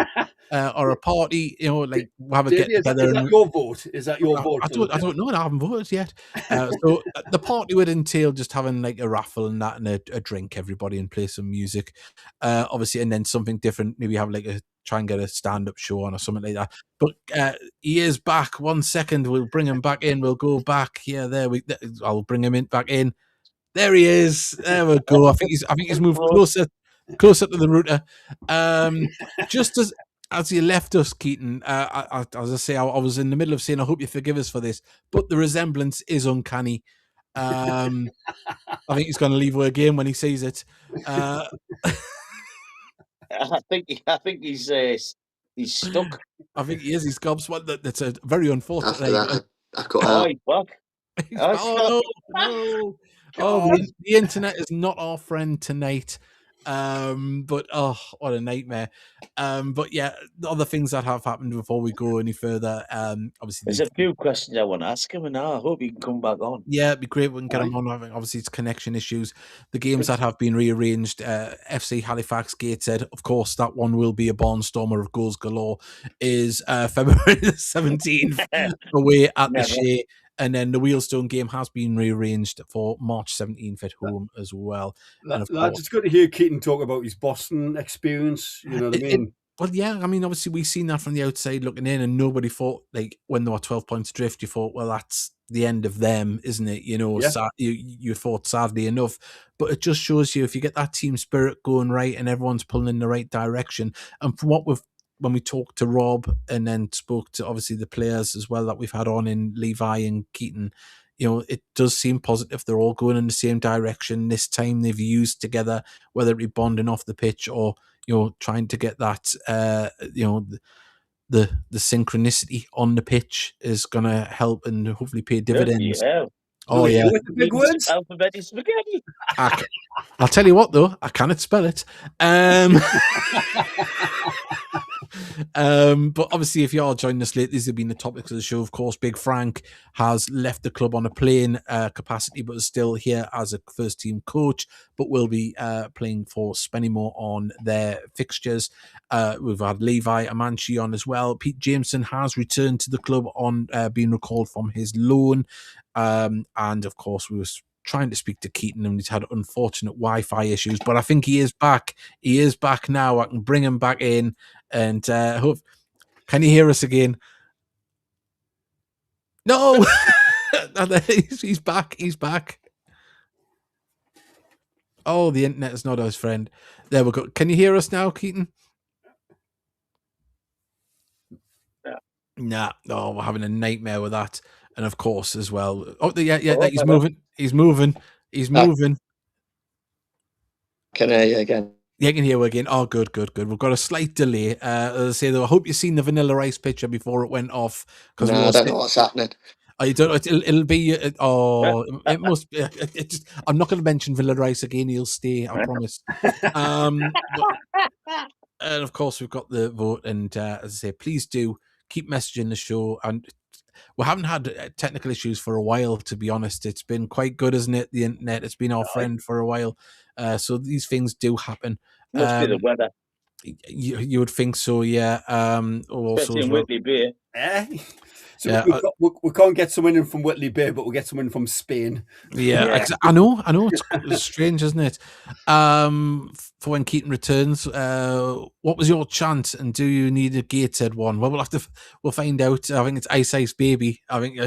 or a party, like we'll have a
Davey,
get together.
is that your vote? Is that your vote?
I don't know. I haven't voted yet. So the party would entail just having like a raffle and that, and a drink, everybody, and play some music, obviously, and then something different. Maybe have like try and get a stand-up show on or something like that. But he is back. 1 second, we'll bring him back in. We'll go back. Yeah, I'll bring him back in. There he is. There we go. I think he's moved closer to the router. Just as you left us, Keaton, as I say, I was in the middle of saying, I hope you forgive us for this, but the resemblance is uncanny. I think he's going to leave a game when he sees it.
I think he's stuck.
I think he is. He's gobsmacked. That's a very unfortunate.
After that, I cut out.
He's back.
Oh no! Oh, the internet is not our friend tonight. But what a nightmare. But yeah, the other things that have happened before we go any further. Obviously,
there's a few questions I want to ask him, and I hope he can come back on.
Yeah, it'd be great if we can get him on. Obviously, it's connection issues. The games that have been rearranged, FC Halifax Gateshead, of course, that one will be a barnstormer of goals galore, is February the 17th away at the Shea. And then the Wheelstone game has been rearranged for March 17th at home as well.
Lads, it's good to hear Keaton talk about his Boston experience. You know what I mean?
Well, yeah, I mean, obviously we've seen that from the outside looking in, and nobody thought, like, when there were 12 points adrift, you thought, well, that's the end of them, isn't it? You thought, sadly enough. But it just shows you, if you get that team spirit going right and everyone's pulling in the right direction, and from when we talked to Rob and then spoke to, obviously, the players as well that we've had on in Levi and Keaton, it does seem positive. They're all going in the same direction. This time they've used together, whether it be bonding off the pitch or trying to get that, the synchronicity on the pitch is going to help and hopefully pay dividends.
Yeah.
Oh, yeah.
With the big words?
Alphabet spaghetti.
I'll tell you what, though, I cannot spell it. But obviously, if you are joining us late, these have been the topics of the show. Of course, Big Frank has left the club on a playing capacity, but is still here as a first team coach, but will be playing for Spennymoor on their fixtures. We've had Levi Amantchi on as well. Pete Jameson has returned to the club on being recalled from his loan. And of course, we were trying to speak to Keaton, and he's had unfortunate Wi-Fi issues, but I think he is back. He is back now. I can bring him back in, and hope. Can you hear us again? No, he's back. He's back. Oh, the internet is not his friend. There we go. Can you hear us now, Keaton? Nah. No, we're having a nightmare with that. And of course, as well. Oh, yeah. He's moving. He's moving.
Can I hear you again?
Yeah, I can hear you again. Oh, good. We've got a slight delay. As I say, though, I hope you've seen the Vanilla Ice picture before it went off.
No, I don't know what's happening.
Oh, you don't know? It'll be. It must be. I'm not going to mention Vanilla Ice again. He'll stay. I promise. And of course, we've got the vote. And as I say, please do keep messaging the show. And we haven't had technical issues for a while, to be honest. It's been quite good, isn't it? The internet, it's been our friend for a while. So these things do happen.
Must be the weather.
You would think so, yeah. Also,
in Whitley Bay.
So yeah, we can't get someone in from Whitley Bay, but we'll get someone from Spain.
Yeah. I know. It's strange, isn't it? For when Keaton returns, what was your chant, and do you need a Gateshead one? Well, we'll find out. I think it's Ice Baby. I think.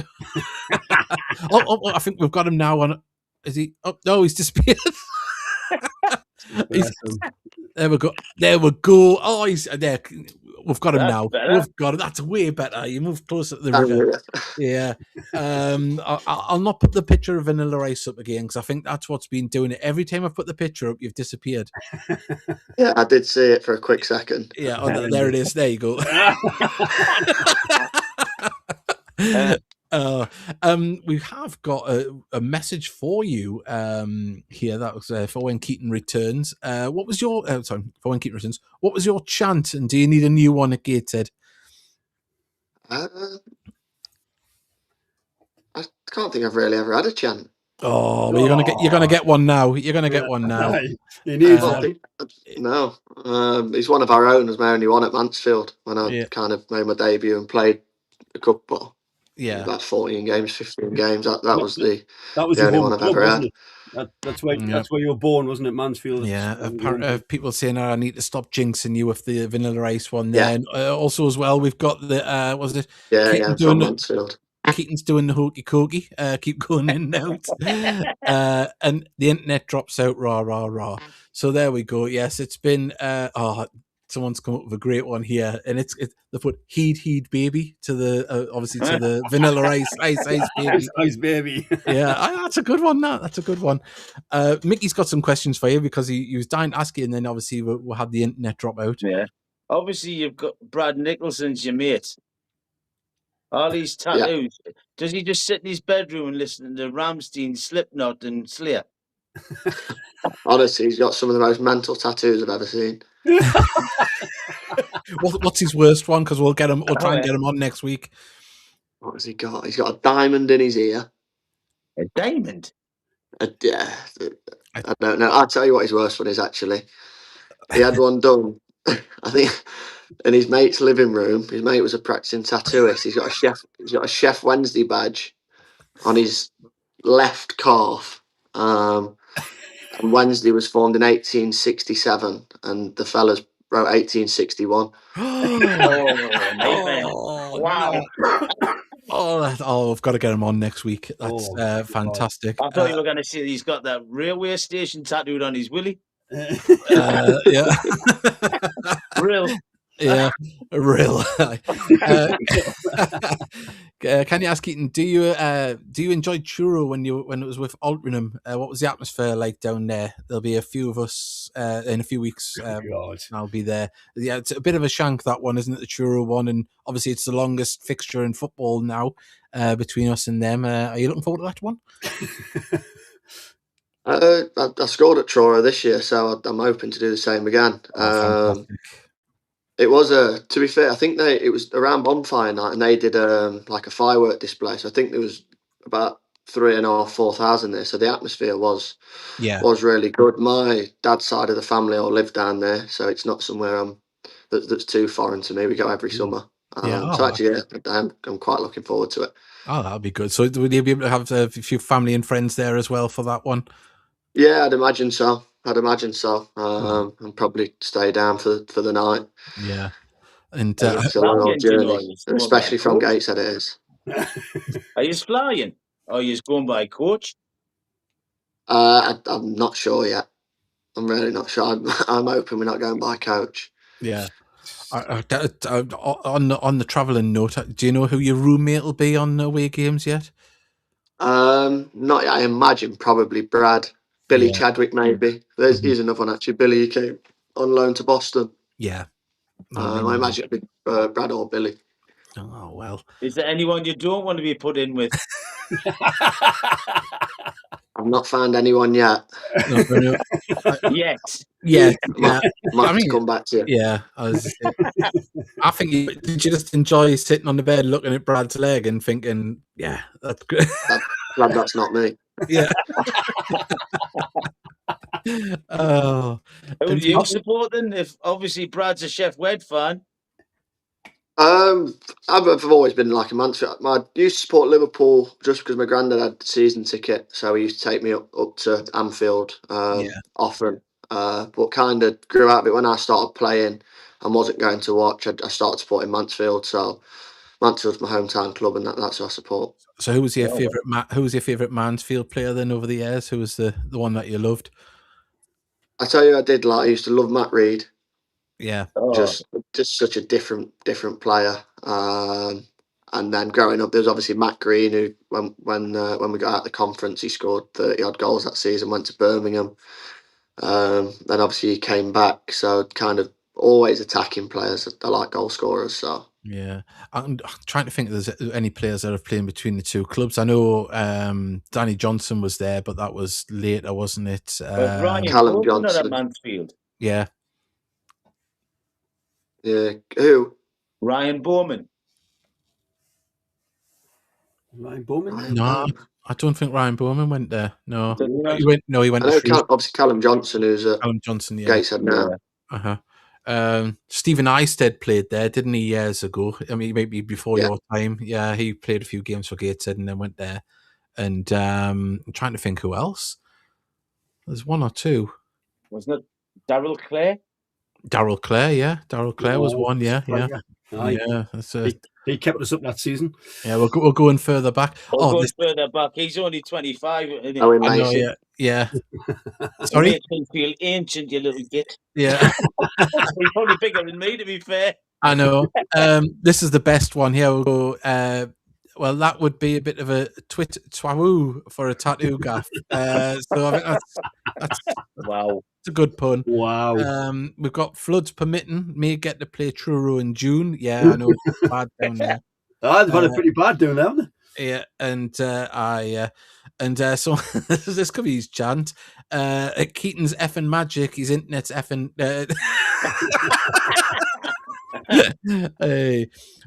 I think we've got him now. Is he? Oh no, he's disappeared. There we go. Oh, he's there. We've got him now.
Better.
We've got it. That's way better. You move closer to the river. Yeah. I'll not put the picture of Vanilla Ice up again, because I think that's what's been doing it. Every time I put the picture up, you've disappeared.
Yeah, I did see it for a quick second.
Yeah. Oh, there it is. There you go. We have got a message for you here. That was for when Keaton returns. What was your for when Keaton returns? What was your chant, and do you need a new one at Gateshead?
I can't think I've really ever had a chant.
Oh, well, you're gonna get one now. You're gonna get one now.
You need
Well,
one.
no, he's one of our own. As my only one at Mansfield when I kind of made my debut and played a couple.
Yeah,
about 14 games, 15 games. That was the
your
only
home
one I've
club,
ever
wasn't
had.
it? That's where you were born, wasn't it, Mansfield?
Yeah, people saying, I need to stop jinxing you with the Vanilla Ice one there.
Yeah.
And also as well, we've got the was it?
Yeah, from Mansfield.
Keaton's doing the hokey cokey. Keep going in and out. And the internet drops out rah. So there we go. Yes, it's been someone's come up with a great one here, and they put heed baby to the obviously to the Vanilla Ice baby.
Ice baby.
Yeah, that's a good one. That's a good one. Mickey's got some questions for you because he was dying to ask you, and then obviously we had the internet drop out.
Yeah. Obviously, you've got Brad Nicholson's your mate. All these tattoos. Yeah. Does he just sit in his bedroom and listen to Rammstein, Slipknot, and Slayer?
Honestly, he's got some of the most mental tattoos I've ever seen.
What's his worst one? Because we'll get him. We'll try and get him on next week.
What has he got? He's got a diamond in his ear.
A diamond?
Yeah, I don't know. I'll tell you what his worst one is, actually. He had one done, I think, in his mate's living room. His mate was a practicing tattooist. He's got a Chef Wednesday badge on his left calf. And Wednesday was formed in 1867, and the fellas wrote 1861.
Wow.
I've got to get him on next week. That's fantastic.
I thought you were going to say he's got that railway station tattooed on his willy.
Yeah.
Real.
Yeah, real. Can you ask Keaton? Do you enjoy Churro when it was with Altrincham? What was the atmosphere like down there? There'll be a few of us in a few weeks. I'll be there. Yeah, it's a bit of a shank, that one, isn't it? The Churro one, and obviously it's the longest fixture in football now between us and them. Are you looking forward to that one?
I scored at Truro this year, so I'm hoping to do the same again.
Fantastic.
It was to be fair, I think it was around bonfire night, and they did like a firework display. So I think there was about 3,500, 4,000 there. So the atmosphere was really good. My dad's side of the family all live down there, so it's not somewhere that's too foreign to me. We go every summer. So actually, I'm quite looking forward to it.
Oh, that'll be good. So would you be able to have a few family and friends there as well for that one?
Yeah, I'd imagine so. And probably stay down for the night.
Yeah. And
it's a long old journey, especially from Gateshead it is.
Are you flying? Or are you going by coach?
I'm not sure yet. I'm really not sure. I'm hoping we're not going by coach.
Yeah. On the travelling note, do you know who your roommate will be on away games yet?
Not yet. I imagine probably Brad. Billy Chadwick, maybe. Here's another one, actually. Billy came on loan to Boston.
Yeah.
I imagine it'd be Brad or Billy.
Oh, well.
Is there anyone you don't want to be put in with?
I've not found anyone yet.
Yes.
Yeah.
Might have to come back to you.
Yeah. I think did you just enjoy sitting on the bed looking at Brad's leg and thinking, yeah, that's good.
Glad that's not me.
Yeah.
Who do you support then? If obviously Brad's a Chef Wed fan.
I've always been like a Mansfield. I used to support Liverpool just because my granddad had the season ticket, so he used to take me up to Anfield often. But kind of grew out of it when I started playing and wasn't going to watch. I started supporting Mansfield, so Mansfield's my hometown club, and that's who I support.
So who was your favourite? Who was your favourite Mansfield player then over the years? Who was the one that you loved?
I tell you, I used to love Matt Reed.
Yeah,
just such a different player. And then growing up, there was obviously Matt Green, who when we got out of the conference, he scored 30 odd goals that season. Went to Birmingham. Then obviously he came back. So kind of always attacking players. I like goal scorers. So
yeah, I'm trying to think if there's any players that have played between the two clubs. I know Danny Johnson was there, but that was later, wasn't it?
Callum Johnson
at Mansfield.
Yeah.
Yeah, who?
Ryan Bowman.
Ryan Bowman?
No, I don't think Ryan Bowman went there. No,
Did he not?
he went. No, he went
I
to
know obviously Callum Johnson, who's at
Callum Johnson. Yeah.
Gateshead now.
Stephen Eisted played there, didn't he, years ago? I mean, maybe before your time. Yeah, he played a few games for Gateshead and then went there. And I'm trying to think who else. There's one or two.
Wasn't it Daryl Clare?
Daryl Clare, yeah. Daryl Clare was one, yeah. That's
he kept us up that season.
Yeah, we're going further back.
Going further back. He's only 25.
Oh,
I know, yeah. Sorry?
It makes me feel ancient, you little git.
Yeah.
He's probably bigger than me, to be fair.
I know. This is the best one here. We'll go, well, that would be a bit of a twawoo for a tattoo gaff. So I think that's
wow.
It's a good pun.
Wow.
We've got floods permitting. May get to play Truro in June. Yeah, I know it's bad down there.
They've had it pretty bad down there, haven't they?
Yeah, so this could be his chant. Keaton's effing magic. His internet's effing.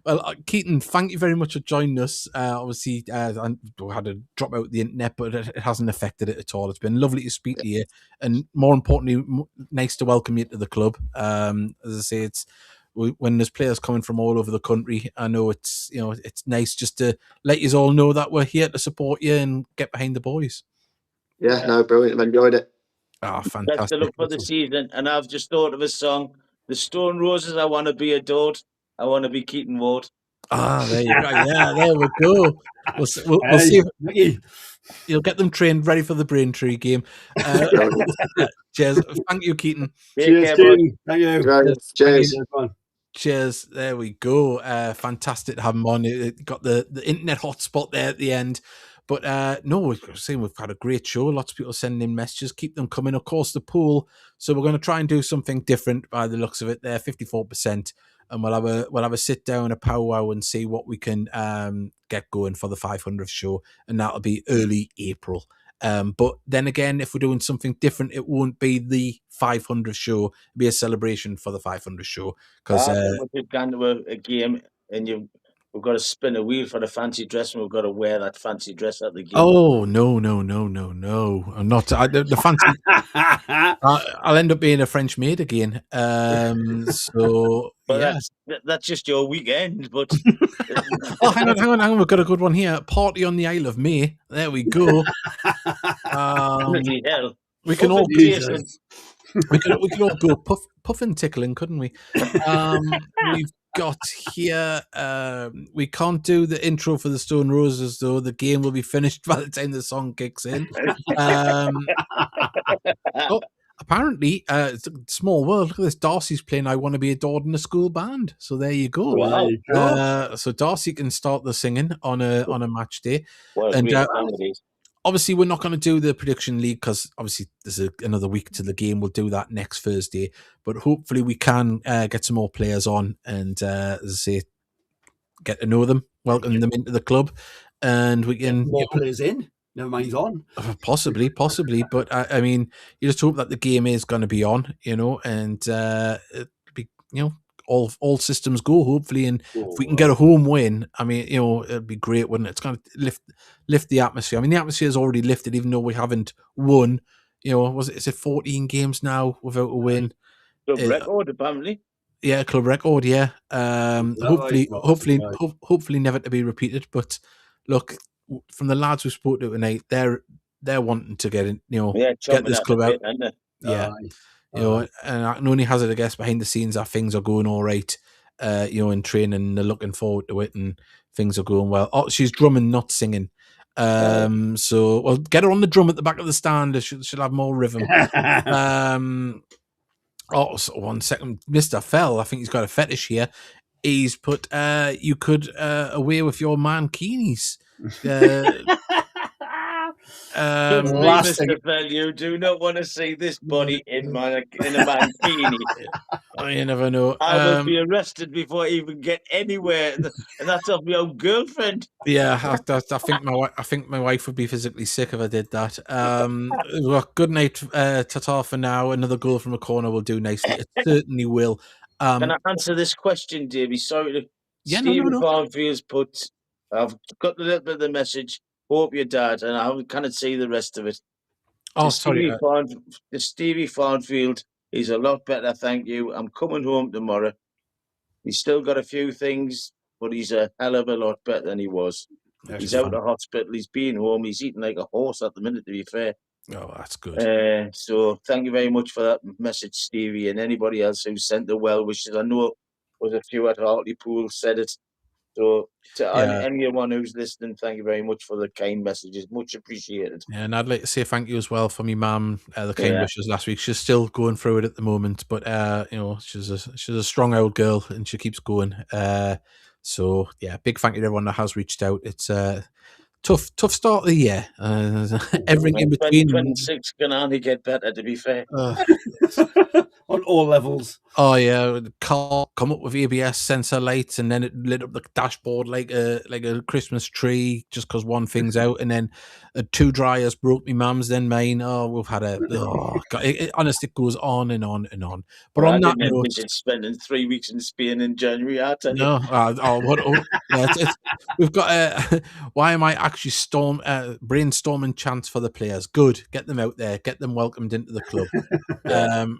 Well, Keaton, thank you very much for joining us. Obviously, I had to drop out the internet, but it hasn't affected it at all. It's been lovely to speak to you, and more importantly, nice to welcome you to the club. As I say, it's when there's players coming from all over the country. I know it's nice just to let you all know that we're here to support you and get behind the boys.
Yeah, no, brilliant. I've enjoyed it.
Oh, fantastic!
Best of luck for the season, and I've just thought of a song. The Stone Roses, I want to be adored. I want to be Keaton Ward.
Ah, there you go. Yeah, there we go. We'll see if you'll get them trained ready for the Braintree game. Cheers. Thank you, Keaton.
Cheers, Keaton. Thank you.
Cheers.
Cheers. There we go. Fantastic to have him on. It got the internet hotspot there at the end. But no, we've had a great show. Lots of people sending in messages. Keep them coming. Of course, the pool. So we're going to try and do something different by the looks of it there. 54%. And we'll have a sit down, a powwow, and see what we can get going for the 500th show. And that'll be early April. But then again, if we're doing something different, it won't be the 500th show. It'll be a celebration for the 500th show. Because
we've gone to a game and we've got to spin a wheel for the fancy dress, and we've got to wear that fancy dress at the game.
Oh no! I'm not. The fancy. I'll end up being a French maid again. So
that's just your weekend. But
oh, hang on. We've got a good one here. Party on the Isle of May. There we go.
Hell.
We can all go puff and tickling, couldn't we? We've got here. We can't do the intro for the Stone Roses though. The game will be finished by the time the song kicks in. Apparently, it's a small world. Look at this. Darcy's playing I Want to Be Adored in a School Band. So there you go.
Wow.
So Darcy can start the singing on a match day.
Well,
and obviously, we're not going to do the prediction league because obviously there's another week to the game. We'll do that next Thursday. But hopefully we can get some more players on and, as I say, get to know them, welcome them into the club. And we can...
More players in. Never mind on.
Possibly. But, I mean, you just hope that the game is going to be on, and it'll be, all systems go, hopefully, and if we can get a home win, I mean, it'd be great, wouldn't it? It's going to lift the atmosphere. I mean, the atmosphere is already lifted, even though we haven't won. Is it 14 games now without a win?
Club record, apparently.
Yeah, club record. Yeah. Hopefully, never to be repeated. But look, from the lads we spoke to tonight, they're wanting to get in. Get this club out. Yeah. And I can only hazard a guess behind the scenes that things are going all right, in training, and they're looking forward to it and things are going well. Oh, she's drumming, not singing. So, well, get her on the drum at the back of the stand. She'll have more rhythm. So 1 second. Mr. Fell, I think he's got a fetish here. He's put, you could away with your mankinis.
Mr. Fell, you do not want to see this body in a mankini.
You never know.
I will be arrested before I even get anywhere, and that's of my own girlfriend.
Yeah, I think my wife would be physically sick if I did that. Well, good night, ta-ta for now. Another goal from a corner will do nicely. It certainly will.
Can I answer this question, Davey? Sorry to
Stephen
Barnfield's put. I've got a little bit of the message. hope your dad, and I cannot see the rest of it.
Oh, sorry.
To Stevie Farnfield, he's a lot better, thank you. I'm coming home tomorrow. He's still got a few things, but he's a hell of a lot better than he was. He's out of hospital. He's been home. He's eating like a horse at the minute, to be fair.
Oh, that's good.
So thank you very much for that message, Stevie, and anybody else who sent the well wishes. I know was a few at Hartlepool said it. So to anyone who's listening, thank you very much for the kind messages. Much appreciated.
Yeah, and I'd like to say thank you as well for my mum, the kind wishes last week. She's still going through it at the moment, but she's a strong old girl and she keeps going. So yeah, big thank you to everyone that has reached out. It's tough start of the year. Everything in between.
2026 can only get better, to be fair.
On all levels.
Oh yeah, car come up with ABS sensor lights, and then it lit up the dashboard like a Christmas tree just because one thing's out, and then two dryers broke my mum's, then mine. Oh, we've had God, honestly, it goes on and on and on. But on that note,
it's spending 3 weeks in Spain in January. I tell you,
no, we've got. Why am I actually brainstorming chants for the players? Good, get them out there, get them welcomed into the club.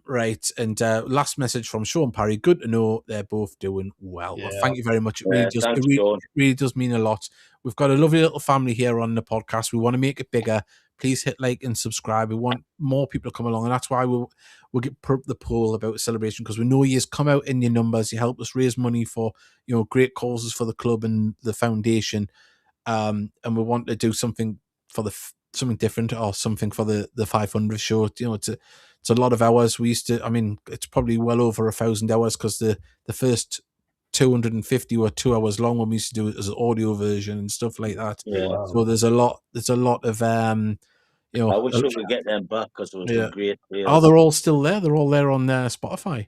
Right, and last message from Sean Parry. Good to know they're both doing well. Well, thank you very much. It really does mean a lot. We've got a lovely little family here on the podcast. We want to make it bigger. Please hit like and subscribe. We want more people to come along, and that's why we'll put up the poll about celebration, because we know you come out in your numbers. You help us raise money for great causes for the club and the foundation, and we want to do something for something different or something for the 500 show. It's a lot of hours. We used to, it's probably well over 1,000 hours, because the first 250 were 2 hours long when we used to do it as an audio version and stuff like that.
Yeah.
So there's a lot of
I wish we could get them back, because it was great.
Oh, they're all still there. They're all there on Spotify.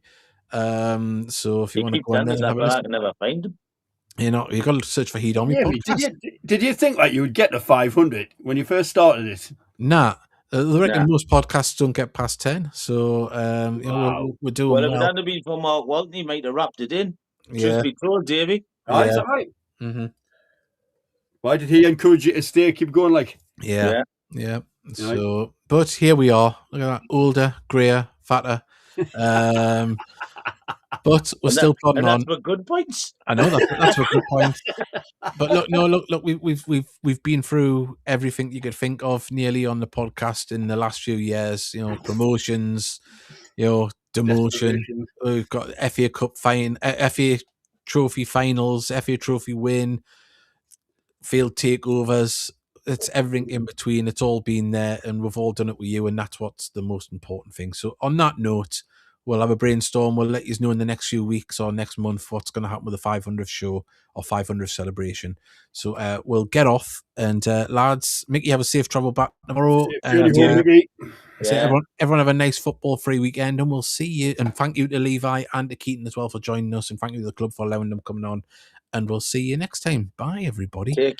So if you want to go in there,
I can never find them.
You got to search for Heat on me podcast.
Did you think that you would get to 500 when you first started it?
Nah. I reckon most podcasts don't get past 10, so we're doing well.
Well, if it hadn't been for Mark Walton, he might have wrapped it in. Just be told, Davey.
Oh, is that right? Mm-hmm. Why did he encourage you to keep going? Like,
yeah. So, but here we are. Look at that, older, greyer, fatter. But we're still plodding on.
That's for good points.
I know that's for good points. But look. We've been through everything you could think of nearly on the podcast in the last few years. Promotions, demotion. We've got FA Cup FA Trophy finals, FA Trophy win, field takeovers. It's everything in between. It's all been there, and we've all done it with you, and that's what's the most important thing. So on that note, we'll have a brainstorm. We'll let you know in the next few weeks or next month what's going to happen with the 500th show or 500th celebration. So we'll get off, and lads, Mickey, have a safe travel back tomorrow. Everyone have a nice football-free weekend, and we'll see you. And thank you to Levi and to Keaton as well for joining us, and thank you to the club for allowing them coming on. And we'll see you next time. Bye, everybody.
Take care.